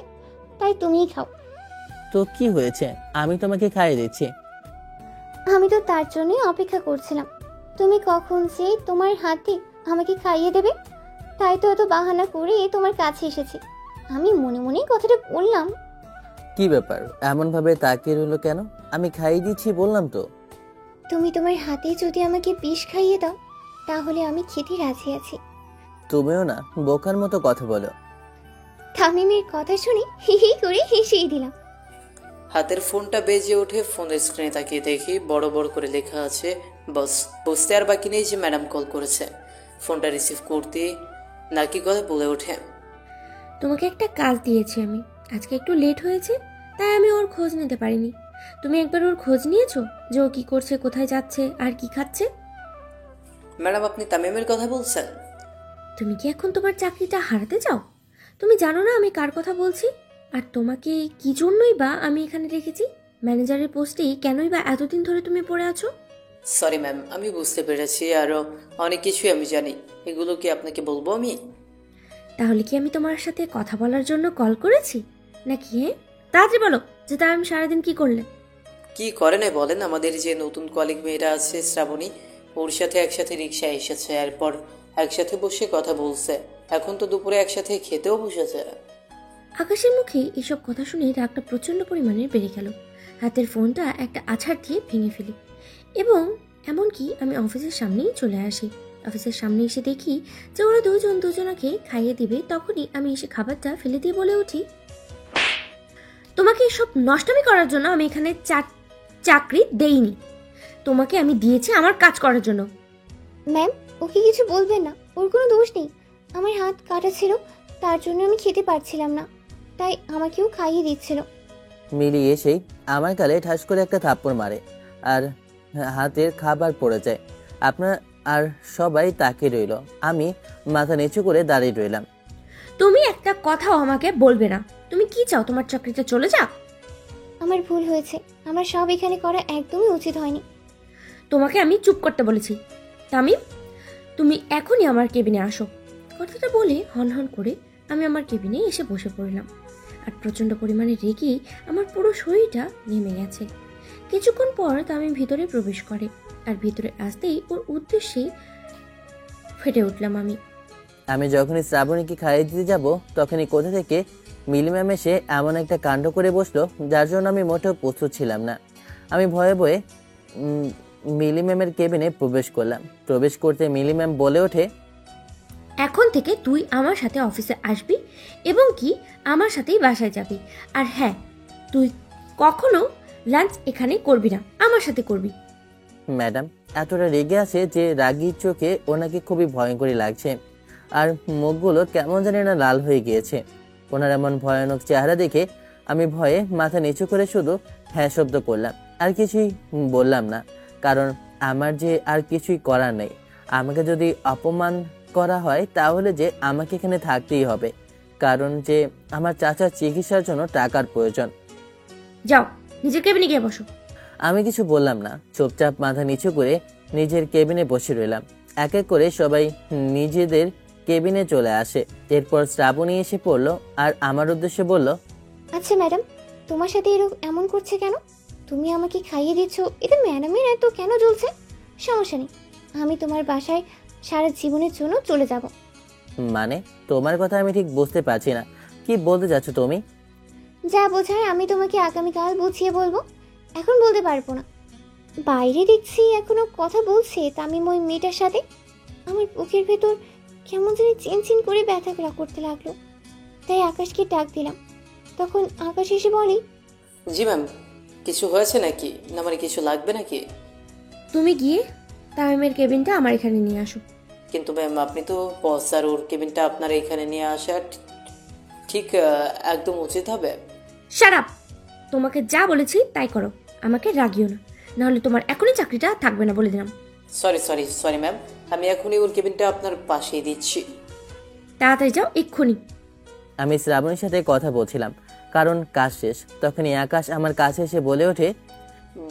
তাই তুমিই খাও। তো কি হয়েছে, আমি তোমাকে খাইয়ে দিচ্ছি। আমি তো তার জন্যই অপেক্ষা করছিলাম, তুমি কখন যে তোমার হাতে আমাকে খাইয়ে দেবে, তাই তো এত বাহানা করে তোমার কাছে এসেছি। আমি মনে মনেই কথাটা বললাম। কি ব্যাপার, এমন ভাবে তাকিয়ে রইলো কেন? আমি খাইয়ে দিচ্ছি বললাম তো। তুমি তোমার হাতে যদি আমাকে বিষ খাইয়ে দাও, তাহলে আমি খেতে রাজি আছি। তুমিও না বোকার মতো কথা বলো। তামিমের কথা শুনে হি হি করে হেসেই দিলাম। হাতের ফোনটা বেজে ওঠে। ফোনের স্ক্রিনে তাকিয়ে দেখি বড় বড় করে লেখা আছে বস। বুঝতে আর বাকি নেই যে ম্যাডাম কল করেছে। ফোনটা রিসিভ করতে নাকি কথা বলে ওঠে, তোমাকে একটা কাজ দিয়েছি আমি, আজকে একটু লেট হয়েছে, তাই আমি ওর খোঁজ নিতে পারিনি। তুমি একবার ওর খোঁজ নিয়েছো যে ও কি করছে, কোথায় যাচ্ছে আর কি খাচ্ছে? ম্যাডাম, আপনি তামিমের কথা বলছেন? তুমি কি এখন তোমার চাকরিটা হারাতে চাও? তুমি জানো না আমি কার কথা বলছি? আর তোমাকে কি জন্যই বা আমি এখানে রেখেছি? ম্যানেজারের পোস্টেই কেনই বা এতদিন ধরে তুমি পড়ে আছো? সরি ম্যাম, আমি বুঝতে পেরেছি, আরও অনেক কিছুই আমি জানি। এগুলো কি আপনাকে বলবো আমি? তাহলে কি আমি তোমার সাথে কথা বলার জন্য কল করেছি নাকি? হ্যাঁ, তাড়াতাড়ি বলো যে তামিম সারাদিন কি করলে। কি করে নাই বলেন? আমাদের যে নতুন কলিগ মেয়েরা আছে শ্রাবণী, ওর সাথে একসাথে রিক্সায় এসেছে, এরপর একসাথে বসে কথা বলছে, এখন তো দুপুরে একসাথে খেতেও বসেছে। আকাশের মুখে এসব কথা শুনে রাগটা প্রচণ্ড পরিমাণে বেড়ে গেল। হাতের ফোনটা একটা আছাড় দিয়ে ভেঙে ফেলি এবং এমনকি আমি অফিসের সামনেই চলে আসি। অফিসের সামনে এসে দেখি যে ওরা দুজনাকে খাইয়ে দিবে। তখনই আমি এসে খাবারটা ফেলে দিয়ে বলে উঠি, তোমাকে এসব নষ্টামি করার জন্য আমি এখানে চাকরি দেইনি, তোমাকে আমি দিয়েছি আমার কাজ করার জন্য। ম্যাম, ওকে কিছু বলবেন না, ওর কোনো দোষ নেই। আমার হাত কাটা ছিল, তার জন্য আমি খেতে পারছিলাম না, তাই আমাকেও খাইয়ে দিচ্ছিল। মিলি এসেই আমার গালে ঠাস করে একটা থাপ্পড় মারে আর হাতের খাবার পড়ে যায়। আপনার আর সবাই তাকিয়ে রইল। আমি মাথা নিচু করে দাঁড়িয়ে রইলাম। তুমি একটা কথাও আমাকে বলবে না? তুমি কি চাও তোমার চাকরিটা চলে যাক? আমার ভুল হয়েছে, আমার সব এখানে করা একদমই উচিত হয়নি। তোমাকে আমি চুপ করতে বলেছি। তামিম, তুমি এখনই আমার কেবিনে আসো। কথাটা বলে হনহন করে আমি আমার কেবিনে এসে বসে পড়লাম। আর প্রচণ্ড পরিমাণে রেগে আমার পুরো শরীরটা নেমে গেছে। কিছুক্ষণ পর তামিম ভিতরে প্রবেশ করে আর ভিতরে আসতেই ওর উদ্দেশ্যে ফেটে উঠলাম আমি। আমি যখনই শ্রাবণীকে খাইয়ে দিতে যাব তখনই কোথা থেকে মিলি ম্যাম এসে এমন একটা কাণ্ড করে বসলো যার জন্য আমি মোটেও প্রস্তুত ছিলাম না। আমি ভয়ে ভয়ে মিলি ম্যামের কেবিনে প্রবেশ করলাম। প্রবেশ করতে মিলি ম্যাম বলে ওঠে, এখন থেকে তুই আমার সাথে অফিসে আসবি এবং কি আমার সাথেই বাসায় যাবি। আর হ্যাঁ, তুই কখনো লাঞ্চ এখানে করবি না, আমার সাথে করবি। ম্যাডাম এতটা রেগে আছে যে রাগির চোখে ওনাকে খুবই ভয়ঙ্করই লাগছে আর মুখগুলো কেমন জানি না লাল হয়ে গিয়েছে। ওনার এমন ভয়ানক চেহারা দেখে আমি ভয়ে মাথা নিচু করে শুধু হ্যাঁ শব্দ করলাম, আর কিছুই বললাম না। কারণ আমার যে আর কিছুই করার নেই। আমাকে যদি অপমান করা হয় তাহলে যে আমাকে এখানে থাকতেই হবে, কারণ যে আমার চাচার চিকিৎসার জন্য টাকার প্রয়োজন। যাও নিজের কেবিনে গিয়ে বসো। আমি কিছু বললাম না, চুপচাপ মাথা নিচু করে নিজের কেবিনে বসে রইলাম। এক এক করে সবাই নিজেদের কেবিনে চলে আসে। এরপর শ্রাবণী এসে পড়লো আর আমার উদ্দেশ্যে বলল, আচ্ছা ম্যাডাম, তোমার সাথে এমন করছে কেন? তুমি আমাকে খাইয়ে দিচ্ছ, এতে ম্যাডামের এত কেন জ্বলছে? সমস্যা নেই, আমি তোমার বাসায় সারা জীবনের জন্য চলে যাব। মানে তোমার কথা আমি ঠিক বুঝতে পারছি না, কি বলতে যাচ্ছ তুমি? যা বোঝায় আমি তোমাকে আগামীকাল বুঝিয়ে বলবো, এখন বলতে পারবো না। বাইরে দেখছি এখনো কথা বলছে তামিম ওই মেয়েটার সাথে। আমার বুকের ভেতর কেমন জানি চিনচিন করে ব্যথা করতে লাগলো, তাই আকাশকে ডাক দিলাম। তখন আকাশ এসে বলে, জি ম্যাম, কিছু হয়েছে নাকি? না মানে কিছু লাগবে নাকি? তুমি গিয়ে তামিমের কেবিনটা আমার এখানে নিয়ে আসো। কিন্তু ম্যাম, আপনি তো বস, আর ওর কেবিনটা আপনার এখানে নিয়ে আসা ঠিক একদম উচিত হবে। Shut up! তোমাকে যা বলেছি তাই করো, আমাকে রাগিও না, নাহলে তোমার এখনই চাকরিটা থাকবে না বলে দিলাম। সরি ম্যাম, আমি এখনই ওর কেবিনটা আপনার পাশেই দিচ্ছি। তাড়াতাড়ি যাও এক্ষুনি। আমি শ্রাবণীর সাথে কথা বলছিলাম কারণ কাজ শেষ। তখনই আকাশ আমার কাছে এসে বলে ওঠে,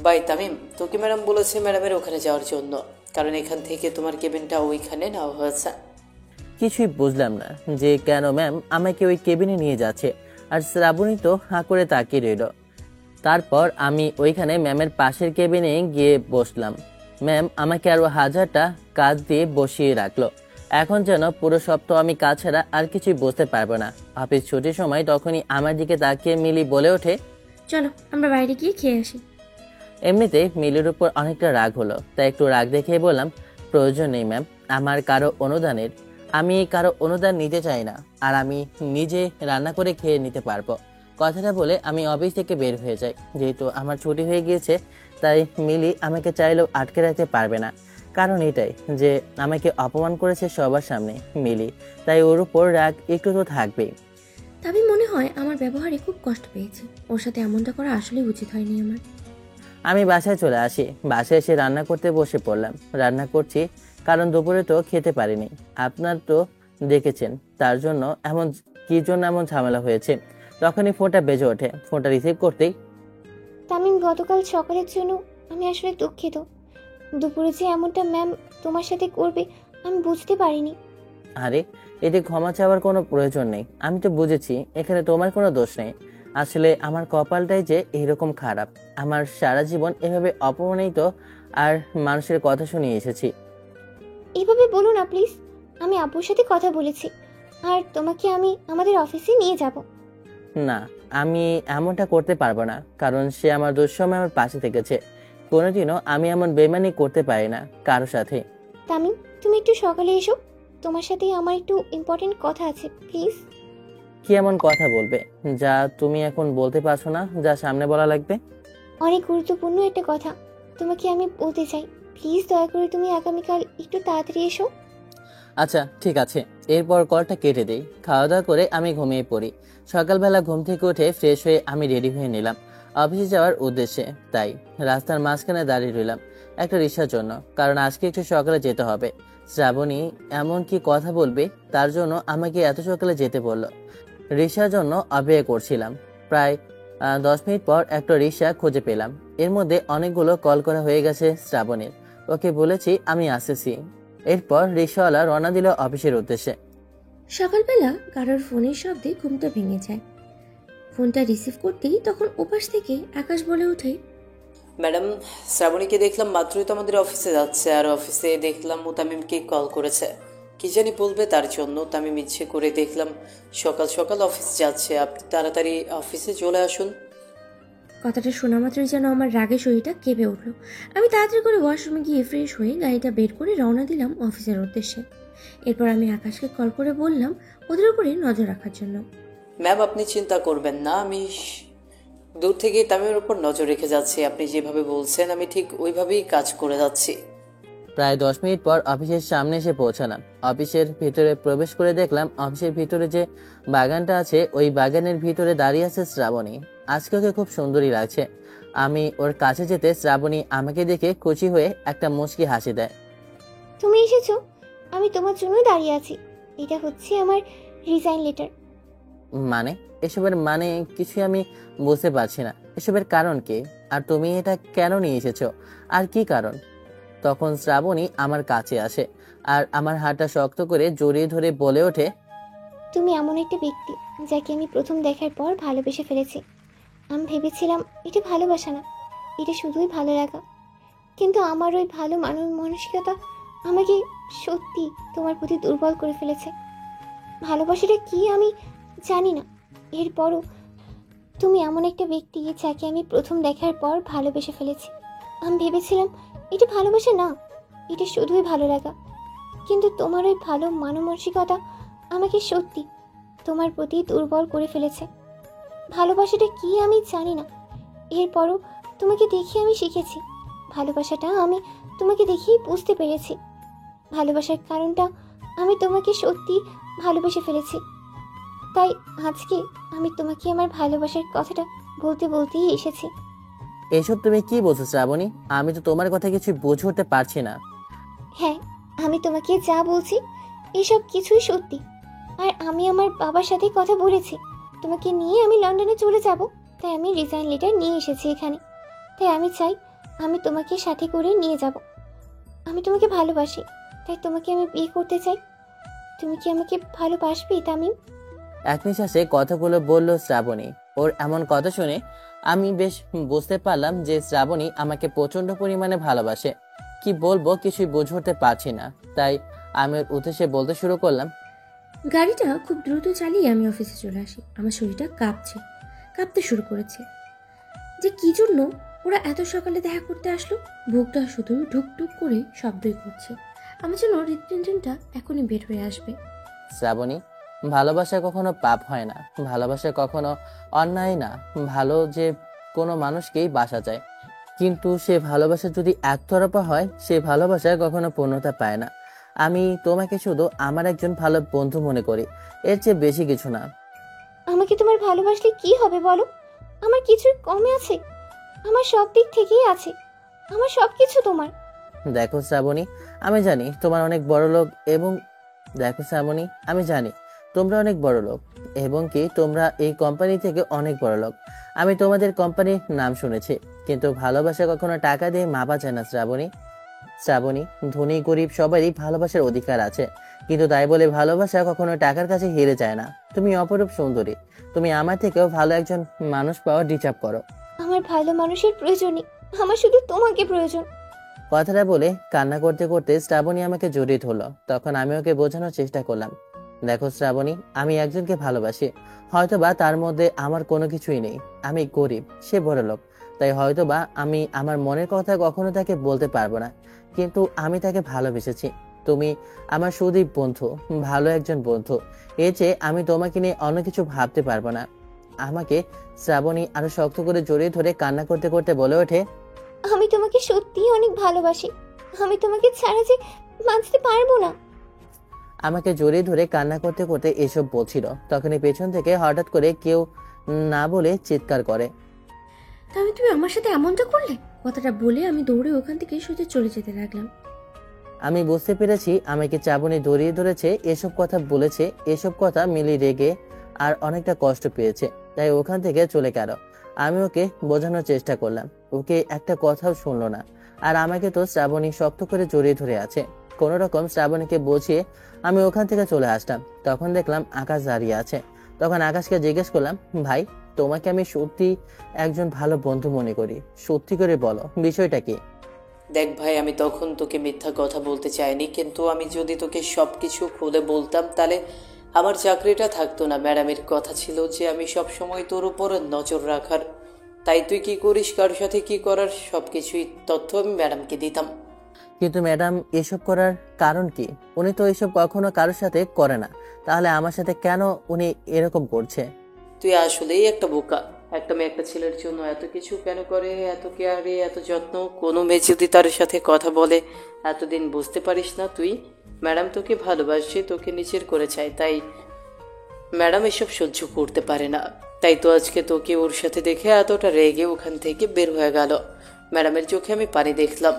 বাই তামিম, তোকে ম্যাডাম বলেছে ম্যাডামের ওখানে যাওয়ার জন্য, কারণ এখান থেকে তোমার কেবিনটা ওইখানে নেওয়া হয়েছে। কিছুই বুঝলাম না যে কেন ম্যাম আমাকে ওই কেবিনে নিয়ে যাচ্ছে, আর শ্রাবণী তো হাঁ করে তাকিয়ে রইল। তারপর আমি ওইখানে ম্যামের পাশের কেবিনে গিয়ে বসলাম। ম্যাম আমাকে আরো 1000টা কাজ দিয়ে বসিয়ে রাখলো। এখন যেন পুরো সপ্তাহ আমি কাজ ছাড়া আর কিছুই বুঝতে পারবো না। অফিস ছুটির সময় তখনই আমার দিকে তাকিয়ে মিলি বলে ওঠে, চলো আমরা বাইরে গিয়ে খেয়ে আসি। এমনিতে মিলির উপর অনেকটা রাগ হলো, তাই একটু রাগ দেখিয়ে বললাম, প্রয়োজন নেই ম্যাম আমার কারো অনুদানের। আমি কারো অনুদান নিতে চাই না, আর আমি নিজে রান্না করে খেয়ে নিতে পারবো। কথাটা বলে আমি অফিস থেকে বের হয়ে যাই। যেহেতু আমার ছুটি হয়ে গিয়েছে তাই মিলি আমাকে চাইলেও আটকে রাখতে পারবে না। কারণ এটাই যে আমাকে অপমান করেছে সবার সামনে মিলি, তাই ওর উপর রাগ একটু তো থাকবেই। তবে মনে হয় আমার ব্যবহারে খুব কষ্ট পেয়েছে। ওর সাথে এমনটা করা আসলেই উচিত হয়নি আমার। আমি বাসায় চলে আসি। বাসায় এসে রান্না করতে বসে পড়লাম। রান্না করছি কারণ দুপুরে তো খেতে পারিনি। আপনার তো দেখেছেন তার জন্য কি জন্য এমন ঝামেলা হয়েছে। তখনই ফোনটা বেজে ওঠে। ফোনটা রিসিভ করতেই তামিম, গতকাল সকালের জন্য আমি আসলে দুঃখিত। দুপুরে যে এমনটা ম্যাম তোমার সাথে করবে আমি বুঝতে পারিনি। আরে, এতে ক্ষমা চাওয়ার কোনো প্রয়োজন নেই। আমি তো বুঝেছি এখানে তোমার কোনো দোষ নেই। আসলে আমার কপালটাই যে এরকম খারাপ। আমার সারা জীবন এভাবে অপমানিত আর মানুষের কথা শুনে এসেছি। এভাবে বলো না প্লিজ। আমি আব্বুর সাথে কথা বলেছি আর তোমাকে আমি আমাদের অফিসে নিয়ে যাব। না, আমি এমনটা করতে পারবো না, কারণ সে আমার দুঃসময় আমার পাশে থেকেছে। কোনোদিনও আমি এমন বেমানি করতে পারি না কারো সাথে। তামিম, তুমি একটু সকালে এসো। তোমার সাথে আমার একটু ইম্পর্টেন্ট কথা আছে, প্লিজ। কি এমন কথা বলবে যা তুমি এখন বলতে পারছো না, যা সামনে বলা লাগবে? অনেক গুরুত্বপূর্ণ একটা কথা তোমাকে আমি বলতে চাই। প্লিজ দয়া করে তুমি আগামীকাল একটু তাড়াতাড়ি এসো। আচ্ছা, ঠিক আছে। এরপর কলটা কেটে দেই। খাওয়া দাওয়া করে আমি ঘুমিয়ে পড়ি। সকালবেলা ঘুম থেকে উঠে ফ্রেশ হয়ে আমি রেডি হয়ে নিলাম অফিসে যাওয়ার উদ্দেশ্যে। তাই রাস্তার মাঝখানে দাঁড়িয়ে রইলাম একটা রিক্সার জন্য, কারণ আজকে একটু সকালে যেতে হবে। শ্রাবণী এমন কি কথা বলবে তার জন্য আমাকে এত সকালে যেতে বলল। রিক্সার জন্য অপেক্ষা করছিলাম। প্রায় 10 মিনিট পর একটা রিক্সা খুঁজে পেলাম। এর মধ্যে অনেকগুলো কল করা হয়ে গেছে শ্রাবণীর। ওকে বলেছি আমি আসতেছি। এরপর রিক্সাওয়ালা রওনা দিল অফিসের উদ্দেশ্যে। সকালবেলা কারোর ফোনের শব্দে ঘুমটা ভেঙে যায়। ফোনটা রিসিভ করতেই তখন ওপাশ থেকে আকাশ বলে ওঠে, ম্যাডাম, শ্রাবণীকে দেখলাম মাত্রই তো আমাদের অফিসে যাচ্ছে, আর অফিসে দেখলাম মুতামিমকে কল করেছে কি জানি বলবে তার জন্য। তামিম ইচ্ছে করে দেখলাম সকাল সকাল অফিসে যাচ্ছে। আপনি তাড়াতাড়ি অফিসে চলে আসুন। কথাটা শোনা মাত্রই যেন আমার রাগে শরীরটা কেঁপে উঠল। আমি তাড়াতাড়ি করে ওয়াশরুমে গিয়ে ফ্রেশ হয়ে গাড়িটা বের করে রওনা দিলাম অফিসের উদ্দেশ্যে। এরপর আমি আকাশকে কল করে বললাম ওদের উপরে নজর রাখার জন্য। ম্যাম, আপনি চিন্তা করবেন না, আমি দূর থেকে তামিমের উপর নজর রেখে যাচ্ছি। আপনি যেভাবে বলছেন আমি ঠিক ওইভাবেই কাজ করে যাচ্ছি। প্রায় 10 মিনিট পর অফিসের সামনে এসে পৌঁছালাম। অফিসের ভিতরে প্রবেশ করে দেখলাম অফিসের ভিতরে যে বাগানটা আছে ওই বাগানের ভিতরে দাঁড়িয়ে আছে শ্রাবণী। আজকে ওকে খুব সুন্দরী লাগছে। আমি ওর কাছে যেতে শ্রাবণী আমাকে দেখে খুশি হয়ে একটা মুচকি হাসি দেয়। তুমি এসেছো, আমি তোমার জন্যই দাঁড়িয়ে আছি। এটা হচ্ছে আমার রিজাইন লেটার। মানে? এসবের মানে কিছুই আমি বুঝতে পারছি না। এসবের কারণ কি? আর তুমি এটা কেন নিয়ে এসেছো? আর কি কারণ? তখন শ্রাবণী আমার কাছে আসে আর আমার হাতটা শক্ত করে জড়িয়ে ধরে বলে ওঠে, তুমি এমন একটা ব্যক্তি যাকে আমি প্রথম দেখার পর ভালোবেসে ফেলেছি। আমি ভেবেছিলাম এটা ভালোবাসা না, এটা শুধুই ভালো লাগা। কিন্তু আমার ওই ভালো মানসিকতা আমাকে সত্যি তোমার প্রতি দুর্বল করে ফেলেছে। ভালোবাসাটা কি আমি জানি না, এরপরও তুমি এমন একটা ব্যক্তি যাকে আমি প্রথম দেখার পর ভালোবেসে ফেলেছি। আমি ভেবেছিলাম এটা ভালোবাসা না, এটা শুধুই ভালো লাগা। কিন্তু তোমার ওই ভালো মানসিকতা আমাকে সত্যি তোমার প্রতি দুর্বল করে ফেলেছে। ভালোবাসাটা কি আমি জানি না, এরপরও তোমাকে দেখে আমি শিখেছি। ভালোবাসাটা আমি তোমাকে দেখেই বুঝতে পেরেছি। ভালোবাসার কারণটা আমি তোমাকে সত্যি ভালোবেসে ফেলেছি। তাই আজকে আমি তোমাকে আমার ভালোবাসার কথাটা বলতেই এসেছি। এসব তুমি কি বলছো শ্রাবণী? আমি তো তোমার কথা কিছু বুঝে উঠতে পারছি না। হ্যাঁ, আমি তোমাকে যা বলছি এসব কিছুই সত্যি। আর আমি আমার বাবার সাথে কথা বলেছি, তোমাকে নিয়ে আমি লন্ডনে চলে যাব। তাই আমি রিজাইন লেটার নিয়ে এসেছি এখানে। তাই আমি চাই আমি তোমাকে সাথে করে নিয়ে যাব। আমি তোমাকে ভালোবাসি, তাই তোমাকে আমি বিয়ে করতে চাই। তুমি কি আমাকে ভালোবাসবে তামিম? এক নিঃশ্বাসে কথাগুলো বলল শ্রাবণী। ওর এমন কথা শুনে আমি বেশ বুঝতে পারলাম যে শ্রাবণী আমাকে প্রচন্ড পরিমাণে ভালোবাসে। কি বলবো কিছুই বুঝে উঠতে পারছি না। তাই আমি ওর উদ্দেশ্যে বলতে শুরু করলাম, গাড়িটা খুব দ্রুত চালিয়ে আমি অফিসে চলে আসি। আমার শরীরটা কাঁপতে শুরু করেছে। যে কি জন্য ওরা এত সকালে দেখা করতে আসলো? বুকটা শুধু ঢুকঢুক করে শব্দই করছে। আমার জন্য হৃদপিণ্ডটা এখনই বের হয়ে আসবে। শ্রাবণী, ভালোবাসা কখনো পাপ হয় না, ভালোবাসা কখনো অন্যায় না। ভালো যে কোনো মানুষকেই বাসা যায়, কিন্তু সে ভালোবাসা যদি একতরফা হয় সে ভালোবাসা কখনো পূর্ণতা পায় না। আমি তোমাকে শুধু আমার একজন ভালো বন্ধু মনে করি, এর চেয়ে বেশি কিছু না। আমাকে তোমার ভালোবাসলে কি হবে বলো? আমার কিছুই কমে আছে? আমার সব দিক থেকেই আছে, আমার সব কিছু তোমার। দেখো শ্রাবণী, আমি জানি তোমার অনেক বড় লোক এবং দেখো শ্রাবণী, আমি জানি তোমরা অনেক বড় লোক এবং কি তোমরা এই কোম্পানি থেকে অনেক বড় লোক। আমি তোমাদের কোম্পানির নাম শুনেছি, কিন্তু ভালোবাসা কখনো টাকা দিয়ে মাপা যায় না শ্রাবণী। শ্রাবণী, ধনী গরিব সবারই ভালোবাসার অধিকার আছে, কিন্তু তাই বলে ভালোবাসা কখনো টাকার কাছে হেরে যায় না। তুমি অপরূপ সুন্দরী, তুমি আমার থেকেও ভালো একজন মানুষ পাওয়া ডিজার্ভ করো। আমার ভালো মানুষের প্রয়োজন নেই, আমার শুধু তোমাকে প্রয়োজন। কথাটা বলে কান্না করতে করতে শ্রাবণী আমাকে জড়িয়ে ধরলো। তখন আমি ওকে বোঝানোর চেষ্টা করলাম, দেখো শ্রাবণী, আমি একজনকে ভালোবাসি, হয়তোবা তার মধ্যে আমার কোনো কিছুই নেই। আমি গরিব, সে বড়লোক, তাই হয়তোবা আমি আমার মনের কথা কখনো তাকে বলতে পারবো না, কিন্তু আমি তাকে ভালোবেসেছি। তুমি আমার সুদীপ বন্ধু, ভালো একজন বন্ধু, এর চেয়ে আমি তোমাকে নিয়ে অন্য কিছু ভাবতে পারবো না। আমাকে শ্রাবণী আরো শক্ত করে জড়িয়ে ধরে কান্না করতে করতে বলে ওঠে, আমি তোমাকে সত্যিই অনেক ভালোবাসি, আমি তোমাকে ছাড়া যে বাঁচতে পারবো না। আমাকে জড়িয়ে ধরে কান্না করতে করতে এসব বলছিল, তখনই পেছন থেকে হঠাৎ করে কেউ না বলে চিৎকার করে, তবে তুমি আমার সাথে এমনটা করলে? কথাটা বলে আমি দৌড়ে ওখান থেকে সোজা চলে যেতে লাগলাম। আমি বুঝতে পেরেছি আমাকে শ্রাবণী জড়িয়ে ধরেছে, এসব কথা বলেছে। এসব কথা মিলি রেগে আর অনেকটা কষ্ট পেয়েছে, তাই ওখান থেকে চলে গেল। আমি ওকে বোঝানোর চেষ্টা করলাম, ওকে একটা কথাও শুনলো না। আর আমাকে তো শ্রাবণী শক্ত করে জড়িয়ে ধরে আছে। কোনো রকম শ্রাবণীকে বুঝিয়ে আমি ওখান থেকে চলে আসলাম। তখন দেখলাম আকাশ দাঁড়িয়ে আছে। তখন আকাশকে জিজ্ঞেস করলাম, ভাই, তোমাকে আমি সত্যি একজন ভালো বন্ধু মনে করি, সত্যি করে বলো বিষয়টা কি? দেখ ভাই, আমি তখন তোকে মিথ্যা কথা বলতে চাইনি, কিন্তু আমি যদি তোকে সব কিছু খুলে বলতাম তাহলে আমার চাকরিটা থাকতো না। ম্যাডামের কথা ছিল যে আমি সব সময় তোর উপর নজর রাখার, তাই তুই কি করিস, কার সাথে কি করার, সব কিছুই তথ্য আমি ম্যাডামকে দিতাম। কিন্তু ম্যাডাম এসব করার কারণ কি? উনি তো এসব কখনো কারোর সাথে করে না, তাহলে আমার সাথে কেন উনি এরকম করছে? তুই আসলেই একটা বোকা। একটা মেয়ে একটা ছেলের জন্য এত কিছু কেন করে, এত কেয়ারে, এত যত্ন। কোনো মেয়ে যদি তার সাথে কথা বলে এতদিন বুঝতে পারিস না তুই? ম্যাডাম তোকে ভালোবাসে, তোকে নিজের করে চায়, তাই ম্যাডাম এসব সহ্য করতে পারে না। তাই তো আজকে তোকে ওর সাথে দেখে এতটা রেগে ওখান থেকে বের হয়ে গেল। ম্যাডামের চোখে আমি পানি দেখলাম।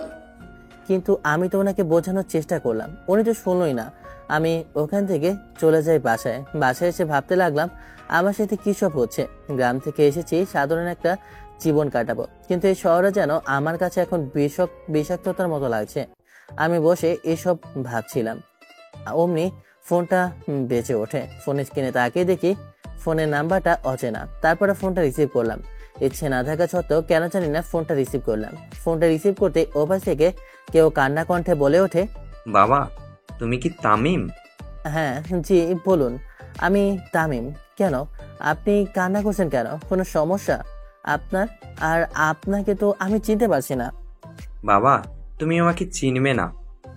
কিন্তু আমি তো ওনাকে বোঝানোর চেষ্টা করলাম, উনি তো শুনলই না। আমি ওখান থেকে চলে যাই বাসায়। বাসায় এসে ভাবতে লাগলাম আমার সাথে কি সব হচ্ছে। গ্রাম থেকে এসেছি সাধারণ একটা জীবন কাটাবো, কিন্তু এই শহরে যেন আমার কাছে এখন বিষাক্ততার মতো লাগছে। আমি বসে এসব ভাবছিলাম, অমনি ফোনটা বেজে ওঠে। ফোনের স্ক্রিনে তাকিয়ে দেখি ফোনের নাম্বারটা অচেনা। তারপরে ফোনটা রিসিভ করলাম। ইচ্ছে না থাকা সত্ত্বেও কেন জানি না ফোনটা রিসিভ করলাম। ফোনটা রিসিভ করতে ওপাশ থেকে কেউ কান্না কণ্ঠে বলে ওঠে, বাবা, তুমি কি তামিম? হ্যাঁ জি বলুন, আমি তামিম। কেন আপনি কান্না করছেন কেন? কোনো সমস্যা আপনার? আর আপনাকে তো আমি চিনতে পারছি না। বাবা, তুমি আমাকে চিনবে না,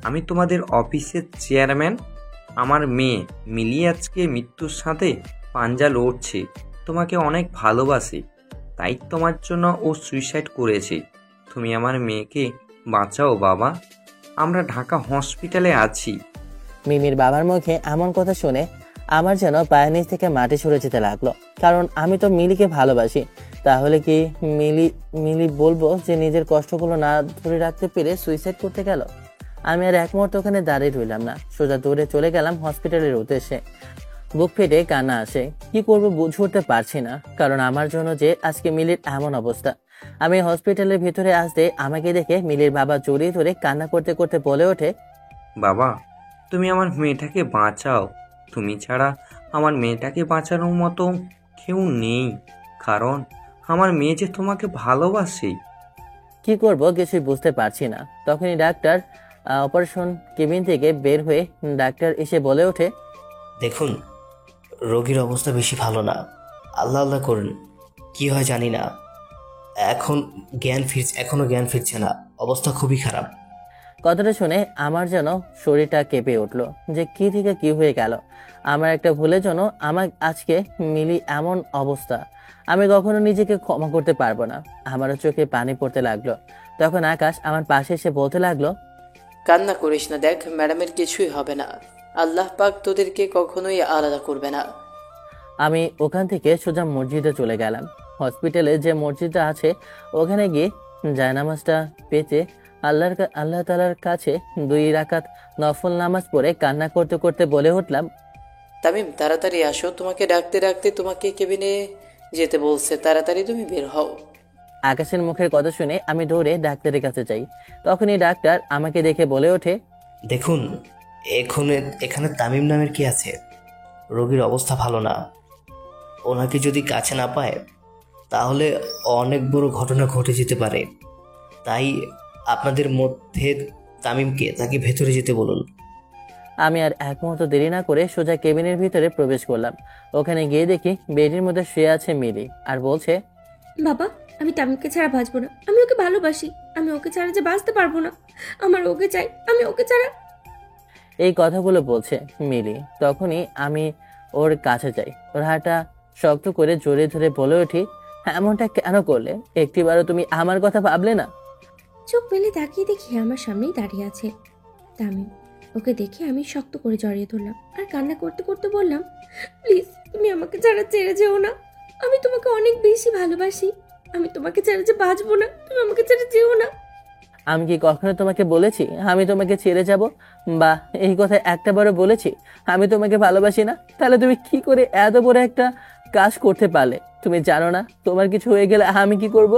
আমি তোমাদের অফিসের চেয়ারম্যান। আমার মেয়ে মিলি আজকে মৃত্যুর সাথে পাঞ্জা লড়ছে, তোমাকে অনেক ভালোবাসি, তাই তোমার জন্য ও সুইসাইড করেছে। তুমি আমার মেয়েকে বাঁচাও বাবা, আমরা ঢাকা হসপিটালে আছি। মিমির বাবার মুখে এমন কথা শুনে আমার যেন পায়ের নিচ থেকে মাটি সরে যেতে লাগলো, কারণ আমি তো মিলিকে ভালোবাসি। তাহলে কি মিলি বলবো যে নিজের কষ্টগুলো না ধরে রাখতে পেরে সুইসাইড করতে গেল? আমি আর এক মুহূর্ত ওখানে দাঁড়িয়ে রইলাম না, সোজা দৌড়ে চলে গেলাম হসপিটালের উদ্দেশ্যে। বুক ফেটে কান্না আসে, কি করবো বুঝে উঠতে পারছি না, কারণ আমার জন্য যে আজকে মিলির এমন অবস্থা। আমি হসপিটালের ভিতরে আসতে আমাকে দেখে মিলির বাবা জড়িয়ে ধরে কান্না করতে করতে বলে ওঠে, বাবা, তুমি আমার মেয়েটাকে বাঁচাও, তুমি ছাড়া আমার মেয়েটাকে বাঁচানোর মতো কেউ নেই, কারণ আমার মেয়ে যে তোমাকে ভালোবাসে। কি করব কিছুই বুঝতে পারছি না। তখনই ডাক্তার অপারেশন কেবিন থেকে বের হয়ে ডাক্তার এসে বলে ওঠে, দেখুন, রোগীর অবস্থা বেশি ভালো না, আল্লাহ আল্লাহ করুন, কি হয় জানি না, এখনো জ্ঞান ফিরছে না, অবস্থা খুবই খারাপ। কথাটা শুনে আমার যেন শরীরটা কেঁপে উঠলো, যে কি থেকে কি হয়ে গেল। আমার একটা ভুলের জন্য আমার আজকে মিলি এমন অবস্থা। আমি কখনো নিজেকে ক্ষমা করতে পারবো না। আমারও চোখে পানি পড়তে লাগলো। তখন আকাশ আমার পাশে এসে বলতে লাগলো, কান্না করিস না, দেখ ম্যাডামের কিছুই হবে না, আল্লাহ পাক তোদেরকে কখনোই আলাদা করবে না। আমি ওখান থেকে সোজা মসজিদে চলে গেলাম। হসপিটালে যে মসজিদটা আছে ওখানে গিয়ে জায়নামাজটা পেতে আল্লাহ তাআলার কাছে 2 রাকাত নফল নামাজ পড়ে কান্না করতে করতে বলে উঠলাম, তামিম তাড়াতাড়ি আসো, তোমাকে ডাকতে ডাকতে তোমাকে কেবিনে যেতে বলছে, তাড়াতাড়ি তুমি বের হও। আকাশের মুখের কথা শুনে আমি দৌড়ে ডাক্তারের কাছে যাই। তখনই ডাক্তার আমাকে দেখে বলে ওঠে, দেখুন, এখানে তামিম নামের কি আছে? রোগীর অবস্থা ভালো না। ওনাকে যদি কাছে না পায় তাহলে অনেক বড় ঘটনা ঘটে যেতে পারে। তাই আপনাদের মধ্যে তামিমকে তাকে ভেতরে যেতে বলুন। আমি আর এক মুহূর্ত দেরি না করে সোজা কেবিনের ভিতরে প্রবেশ করলাম। ওখানে গিয়ে দেখি বেডের মধ্যে শুয়ে আছে মিলি আর বলছে, বাবা, আমি তামিমকে ছাড়া বাঁচবো না। আমি ওকে ভালোবাসি। আমি ওকে ছাড়া যে বাঁচতে পারবো না। আমার ওকে চাই। আমি ওকে ছাড়া। এই কথাগুলো বলছে মিলি। তখনই আমি ওর কাছে যাই, ওর হাতটা শক্ত করে জড়িয়ে ধরে বলে উঠি, এমনটা কেন করলে? একটিবারও তুমি আমার কথা ভাবলে না? চোখ মেলে তাকিয়ে দেখি আমার সামনেই দাঁড়িয়ে আছে তামিম। ওকে দেখে আমি শক্ত করে জড়িয়ে ধরলাম আর কান্না করতে করতে বললাম, প্লিজ তুমি আমাকে ছাড়া ছেড়ে যেও না। আমি তোমাকে অনেক বেশি ভালোবাসি। আমি তোমাকে ছাড়া যে বাঁচবো না। তুমি আমাকে ছেড়ে যেও না। আমি কি কখনো তোমাকে বলেছি আমি তোমাকে ছেড়ে যাব? বা এই কথা একটাবারও বলেছি আমি তোমাকে ভালোবাসি না? তাহলে তুমি কি করে এত বড় একটা কাজ করতে পারলে? তুমি জানো না তোমার কিছু হয়ে গেলে আমি কি করব?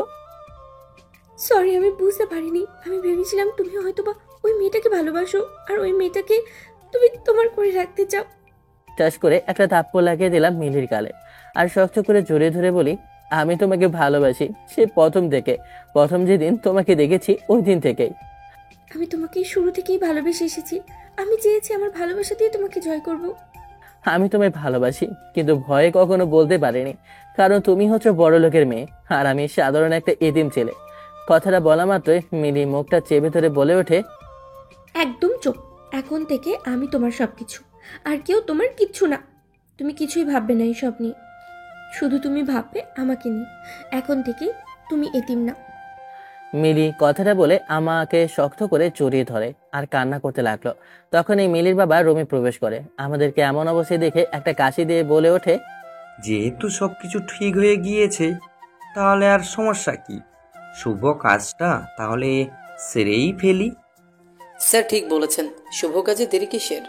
সরি, আমি বুঝতে পারিনি। আমি ভেবেছিলাম তুমি হয়তোবা ওই মেয়েটাকে ভালোবাসো আর ওই মেয়েটাকে তুমি তোমার করে রাখতে চাও। টাস করে একটা থাপ্পড় লাগিয়ে দিলাম মিলির গালে আর শক্ত করে জড়িয়ে ধরে বলি, আমি তোমাকে ভালোবাসি সে প্রথম থেকে। প্রথম যেদিন তোমাকে দেখেছি ওই দিন থেকেই। আমি তোমাকে শুরু থেকেই ভালোবেসে এসেছি। আমি চেয়েছি আমার ভালোবাসা দিয়ে তোমাকে জয় করব। আমি তোমায় ভালোবাসি কিন্তু ভয়ে কখনো বলতে পারিনি, কারণ তুমি হচ্ছে বড় লোকের মেয়ে আর আমি সাধারণ একটা এতিম ছেলে। কথাটা বলা মাত্রই মিলি মুখটা চেপে ধরে বলে ওঠে, একদম চুপ। এখন থেকে আমি তোমার সবকিছু, আর কেউ তোমার কিচ্ছু না। তুমি কিছুই ভাববে না এইসব নিয়ে। শুধু তুমি ভাববে আমাকে নিয়ে। এখন থেকে তুমি এতিম না। মিলি কথাটা বলে আমাকে শক্ত করে জড়িয়ে ধরে আর কান্না করতে লাগলো। তখন এই মিলির বাবা রুমে প্রবেশ করে, আমাদেরকে এমন অবস্থায় দেখে একটা কাশি দিয়ে বলে ওঠে, যেহেতু সবকিছু ঠিক হয়ে গিয়েছে তাহলে আর সমস্যা কি? শুভ কাজটা তাহলে সেরেই ফেলি। স্যার ঠিক বলেছেন, শুভ কাজে দেরি কিসের?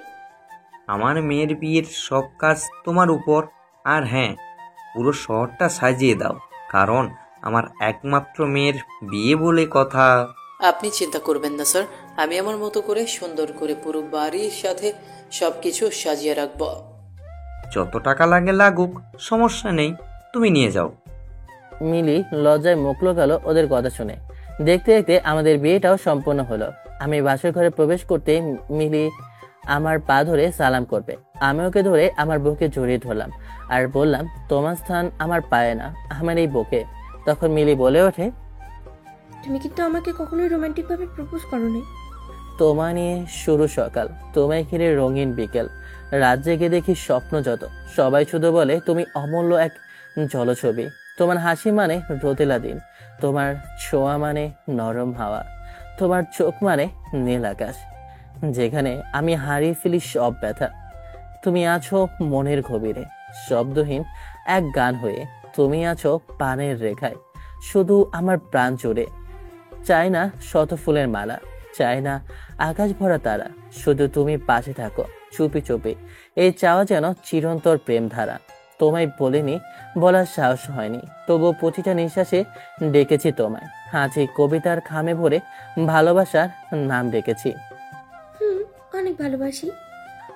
আমার মেয়ের বিয়ের সব কাজ তোমার উপর। আর হ্যাঁ, পুরো শহরটা সাজিয়ে দাও, কারণ আমার একমাত্র মেয়ের বিয়ে বলে কথা। আপনি চিন্তা করবেন না স্যার, আমি আমার মতো করে সুন্দর করে পুরো বাড়ির সাথে সবকিছু সাজিয়ে রাখবো। যত টাকা লাগে লাগুক, সমস্যা নেই, তুমি নিয়ে যাও। মিলি লজ্জায় মুখ লোকালো ওদের কথা শুনে। দেখতে দেখতে আমাদের বিয়েটাও সম্পন্ন হলো। আমি বাসর ঘরে প্রবেশ করতে মিলি আমার পা ধরে সালাম করবে। আমি ওকে ধরে আমার বুকে জড়িয়ে ধরলাম আর বললাম, তোমার স্থান আমার পায়ে না, আমার এই বুকে। তখন মিলি বলে ওঠে, তুমি কিন্তু আমাকে কখনোই রোমান্টিক ভাবে প্রপোজ করো নাই। তোমা নিয়ে শুরু সকাল, তোমায় ঘিরে রঙিন বিকেল, রাত জেগে দেখি স্বপ্ন যত। সবাই শুধু বলে তুমি অমূল্য এক জলছবি। তোমার হাসি মানে রোদেলা দিন, তোমার ছোঁয়া মানে নরম হাওয়া, তোমার চোখ মানে নীল আকাশ, যেখানে আমি হারিয়ে ফেলি সব ব্যথা। তুমি আছো মনের গভীরে, শব্দহীন এক গান হয়ে। তুমি আছো পানের রেখায়, শুধু আমার প্রাণ জুড়ে। চাই না শত ফুলের মালা, চাই না আকাশ ভরা তারা, শুধু তুমি পাশে থাকো চুপি চুপি। এই চাওয়া যেন চিরন্তর প্রেম ধারা। তোমায় বলিনি, বলার সাহস হয়নি, তবুও প্রতিটা নিঃশ্বাসে ডেকেছি তোমায়। আজ এই কবিতার খামে ভরে ভালোবাসার নাম ডেকেছি। অনেক ভালোবাসি।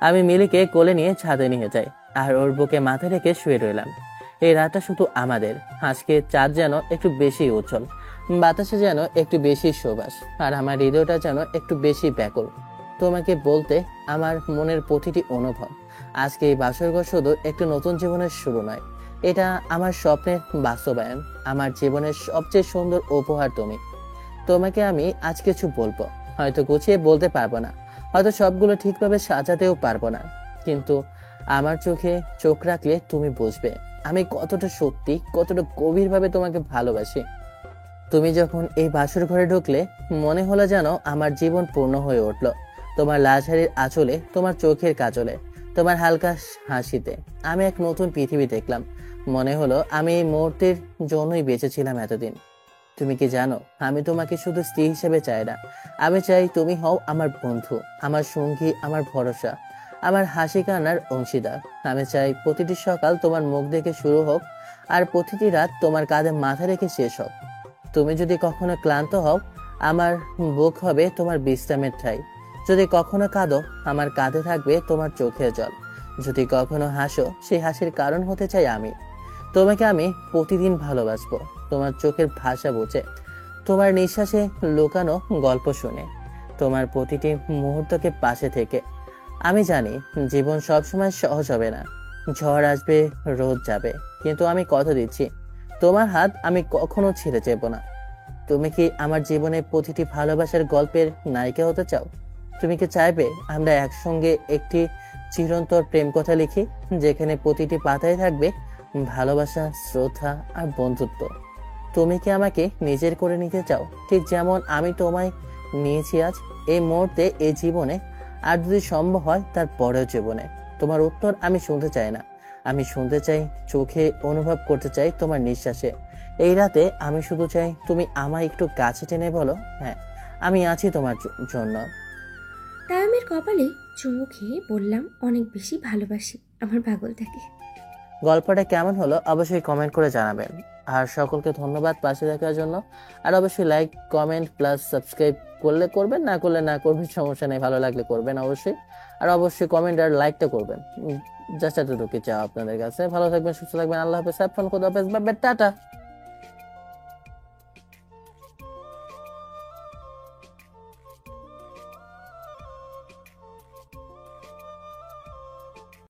আমি মিলিকে কোলে নিয়ে ছাদে নিয়ে যাই আর ওর বুকে মাথা রেখে শুয়ে রইলাম। এই রাতটা শুধু আমাদের। আজকে চাঁদ যেন একটু বেশি উজ্জ্বল, বাতাসে যেন একটু বেশি সুবাস, আর আমার হৃদয়টা যেন একটু বেশি ব্যাকুল তোমাকে বলতে। আমার মনের প্রতিটি অনুভব। আজকে এই বাসরঘর শুধু একটু নতুন জীবনের শুরু নয়, এটা আমার স্বপ্নের বাস্তবায়ন। আমার জীবনের সবচেয়ে সুন্দর উপহার তুমি। তোমাকে আমি আজ কিছু বলবো, হয়তো গুছিয়ে বলতে পারবো না, হয়তো সবগুলো ঠিকভাবে সাজাতেও পারবো না, কিন্তু আমার চোখে চোখ রাখলে তুমি বুঝবে আমি কতটা সত্যি, কতটা গভীরভাবে তোমাকে ভালোবাসি। তুমি যখন এই বাসর ঘরে ঢুকলে মনে হলো যেন আমার জীবন পূর্ণ হয়ে উঠলো। তোমার লাল শাড়ির আঁচলে, তোমার চোখের কাজলে, তোমার হালকা হাসিতে আমি এক নতুন পৃথিবী দেখলাম। মনে হলো আমি এই মুহূর্তের জন্যই বেঁচেছিলাম এতদিন। তুমি কি জানো, আমি তোমাকে শুধু স্ত্রী হিসেবে চাই না, আমি চাই তুমি হও আমার বন্ধু, আমার সঙ্গী, আমার ভরসা, আমার হাসি কান্নার অংশীদার। আমি চাই প্রতিটি সকাল তোমার মুখ দেখে শুরু হোক আর প্রতিটি রাত তোমার কাঁধে মাথা রেখে শেষ হোক। তুমি যদি কখনো ক্লান্ত হও, আমার বুক হবে তোমার বিশ্রামের ঠাঁই। যদি কখনো কাঁদো, আমার কাঁধে থাকবে তোমার চোখের জল। যদি কখনো হাসো, সেই হাসির কারণ হতে চাই আমি। তোমাকে আমি প্রতিদিন ভালোবাসবো, তোমার চোখের ভাষা বুঝে, তোমার নিঃশ্বাসে লুকানো গল্প শুনে, তোমার প্রতিটি মুহূর্তকে পাশে থেকে। আমি জানি জীবন সবসময় সহজ হবে না, ঝড় আসবে, রোদ যাবে, কিন্তু আমি কথা দিচ্ছি তোমার হাত আমি কখনো ছেড়ে যাব না। তুমি কি আমার জীবনের প্রতিটি ভালোবাসার গল্পের নায়িকা হতে চাও? তুমি কি চাইবে আমরা একসঙ্গে একটি চিরন্তর প্রেম কথা লিখি, যেখানে প্রতিটি পাতায় থাকবে ভালোবাসা, শ্রদ্ধা আর বন্ধুত্ব? তুমি কি আমাকে নিজের করে নিতে চাও, ঠিক যেমন আমি তোমায় নিয়েছি আজ, এই মুহূর্তে, এই জীবনে, আর যদি সম্ভব হয় তার পরের জীবনে? তোমার উত্তর আমি শুনতে চাই না, আমি শুনতে চাই চোখে, অনুভব করতে চাই তোমার নিঃশ্বাসে। এই রাতে আমি শুধু চাই তুমি আমায় একটু কাছে টেনে বলো, হ্যাঁ আমি আছি তোমার জন্য। তায়ামের কপালে চুমু খেয়ে বললাম, অনেক বেশি ভালোবাসি আমার পাগলটাকে। গল্পটা কেমন হলো অবশ্যই কমেন্ট করে জানাবেন। আর সকলকে ধন্যবাদ পাশে থাকার জন্য। আর অবশ্যই লাইক, কমেন্ট প্লাস সাবস্ক্রাইব করলে করবেন, না করলে না করবেন, সমস্যা নেই, ভালো লাগলে করবেন অবশ্যই। আর অবশ্যই কমেন্ট আর লাইকটা করবেন, জাস্ট এতটুকু চাও আপনাদের কাছে। ভালো থাকবেন, সুস্থ থাকবেন, আল্লাহ হাফেজ, হ্যাভ ফান, খোদা হাফেজ, বাই বাই, টাটা।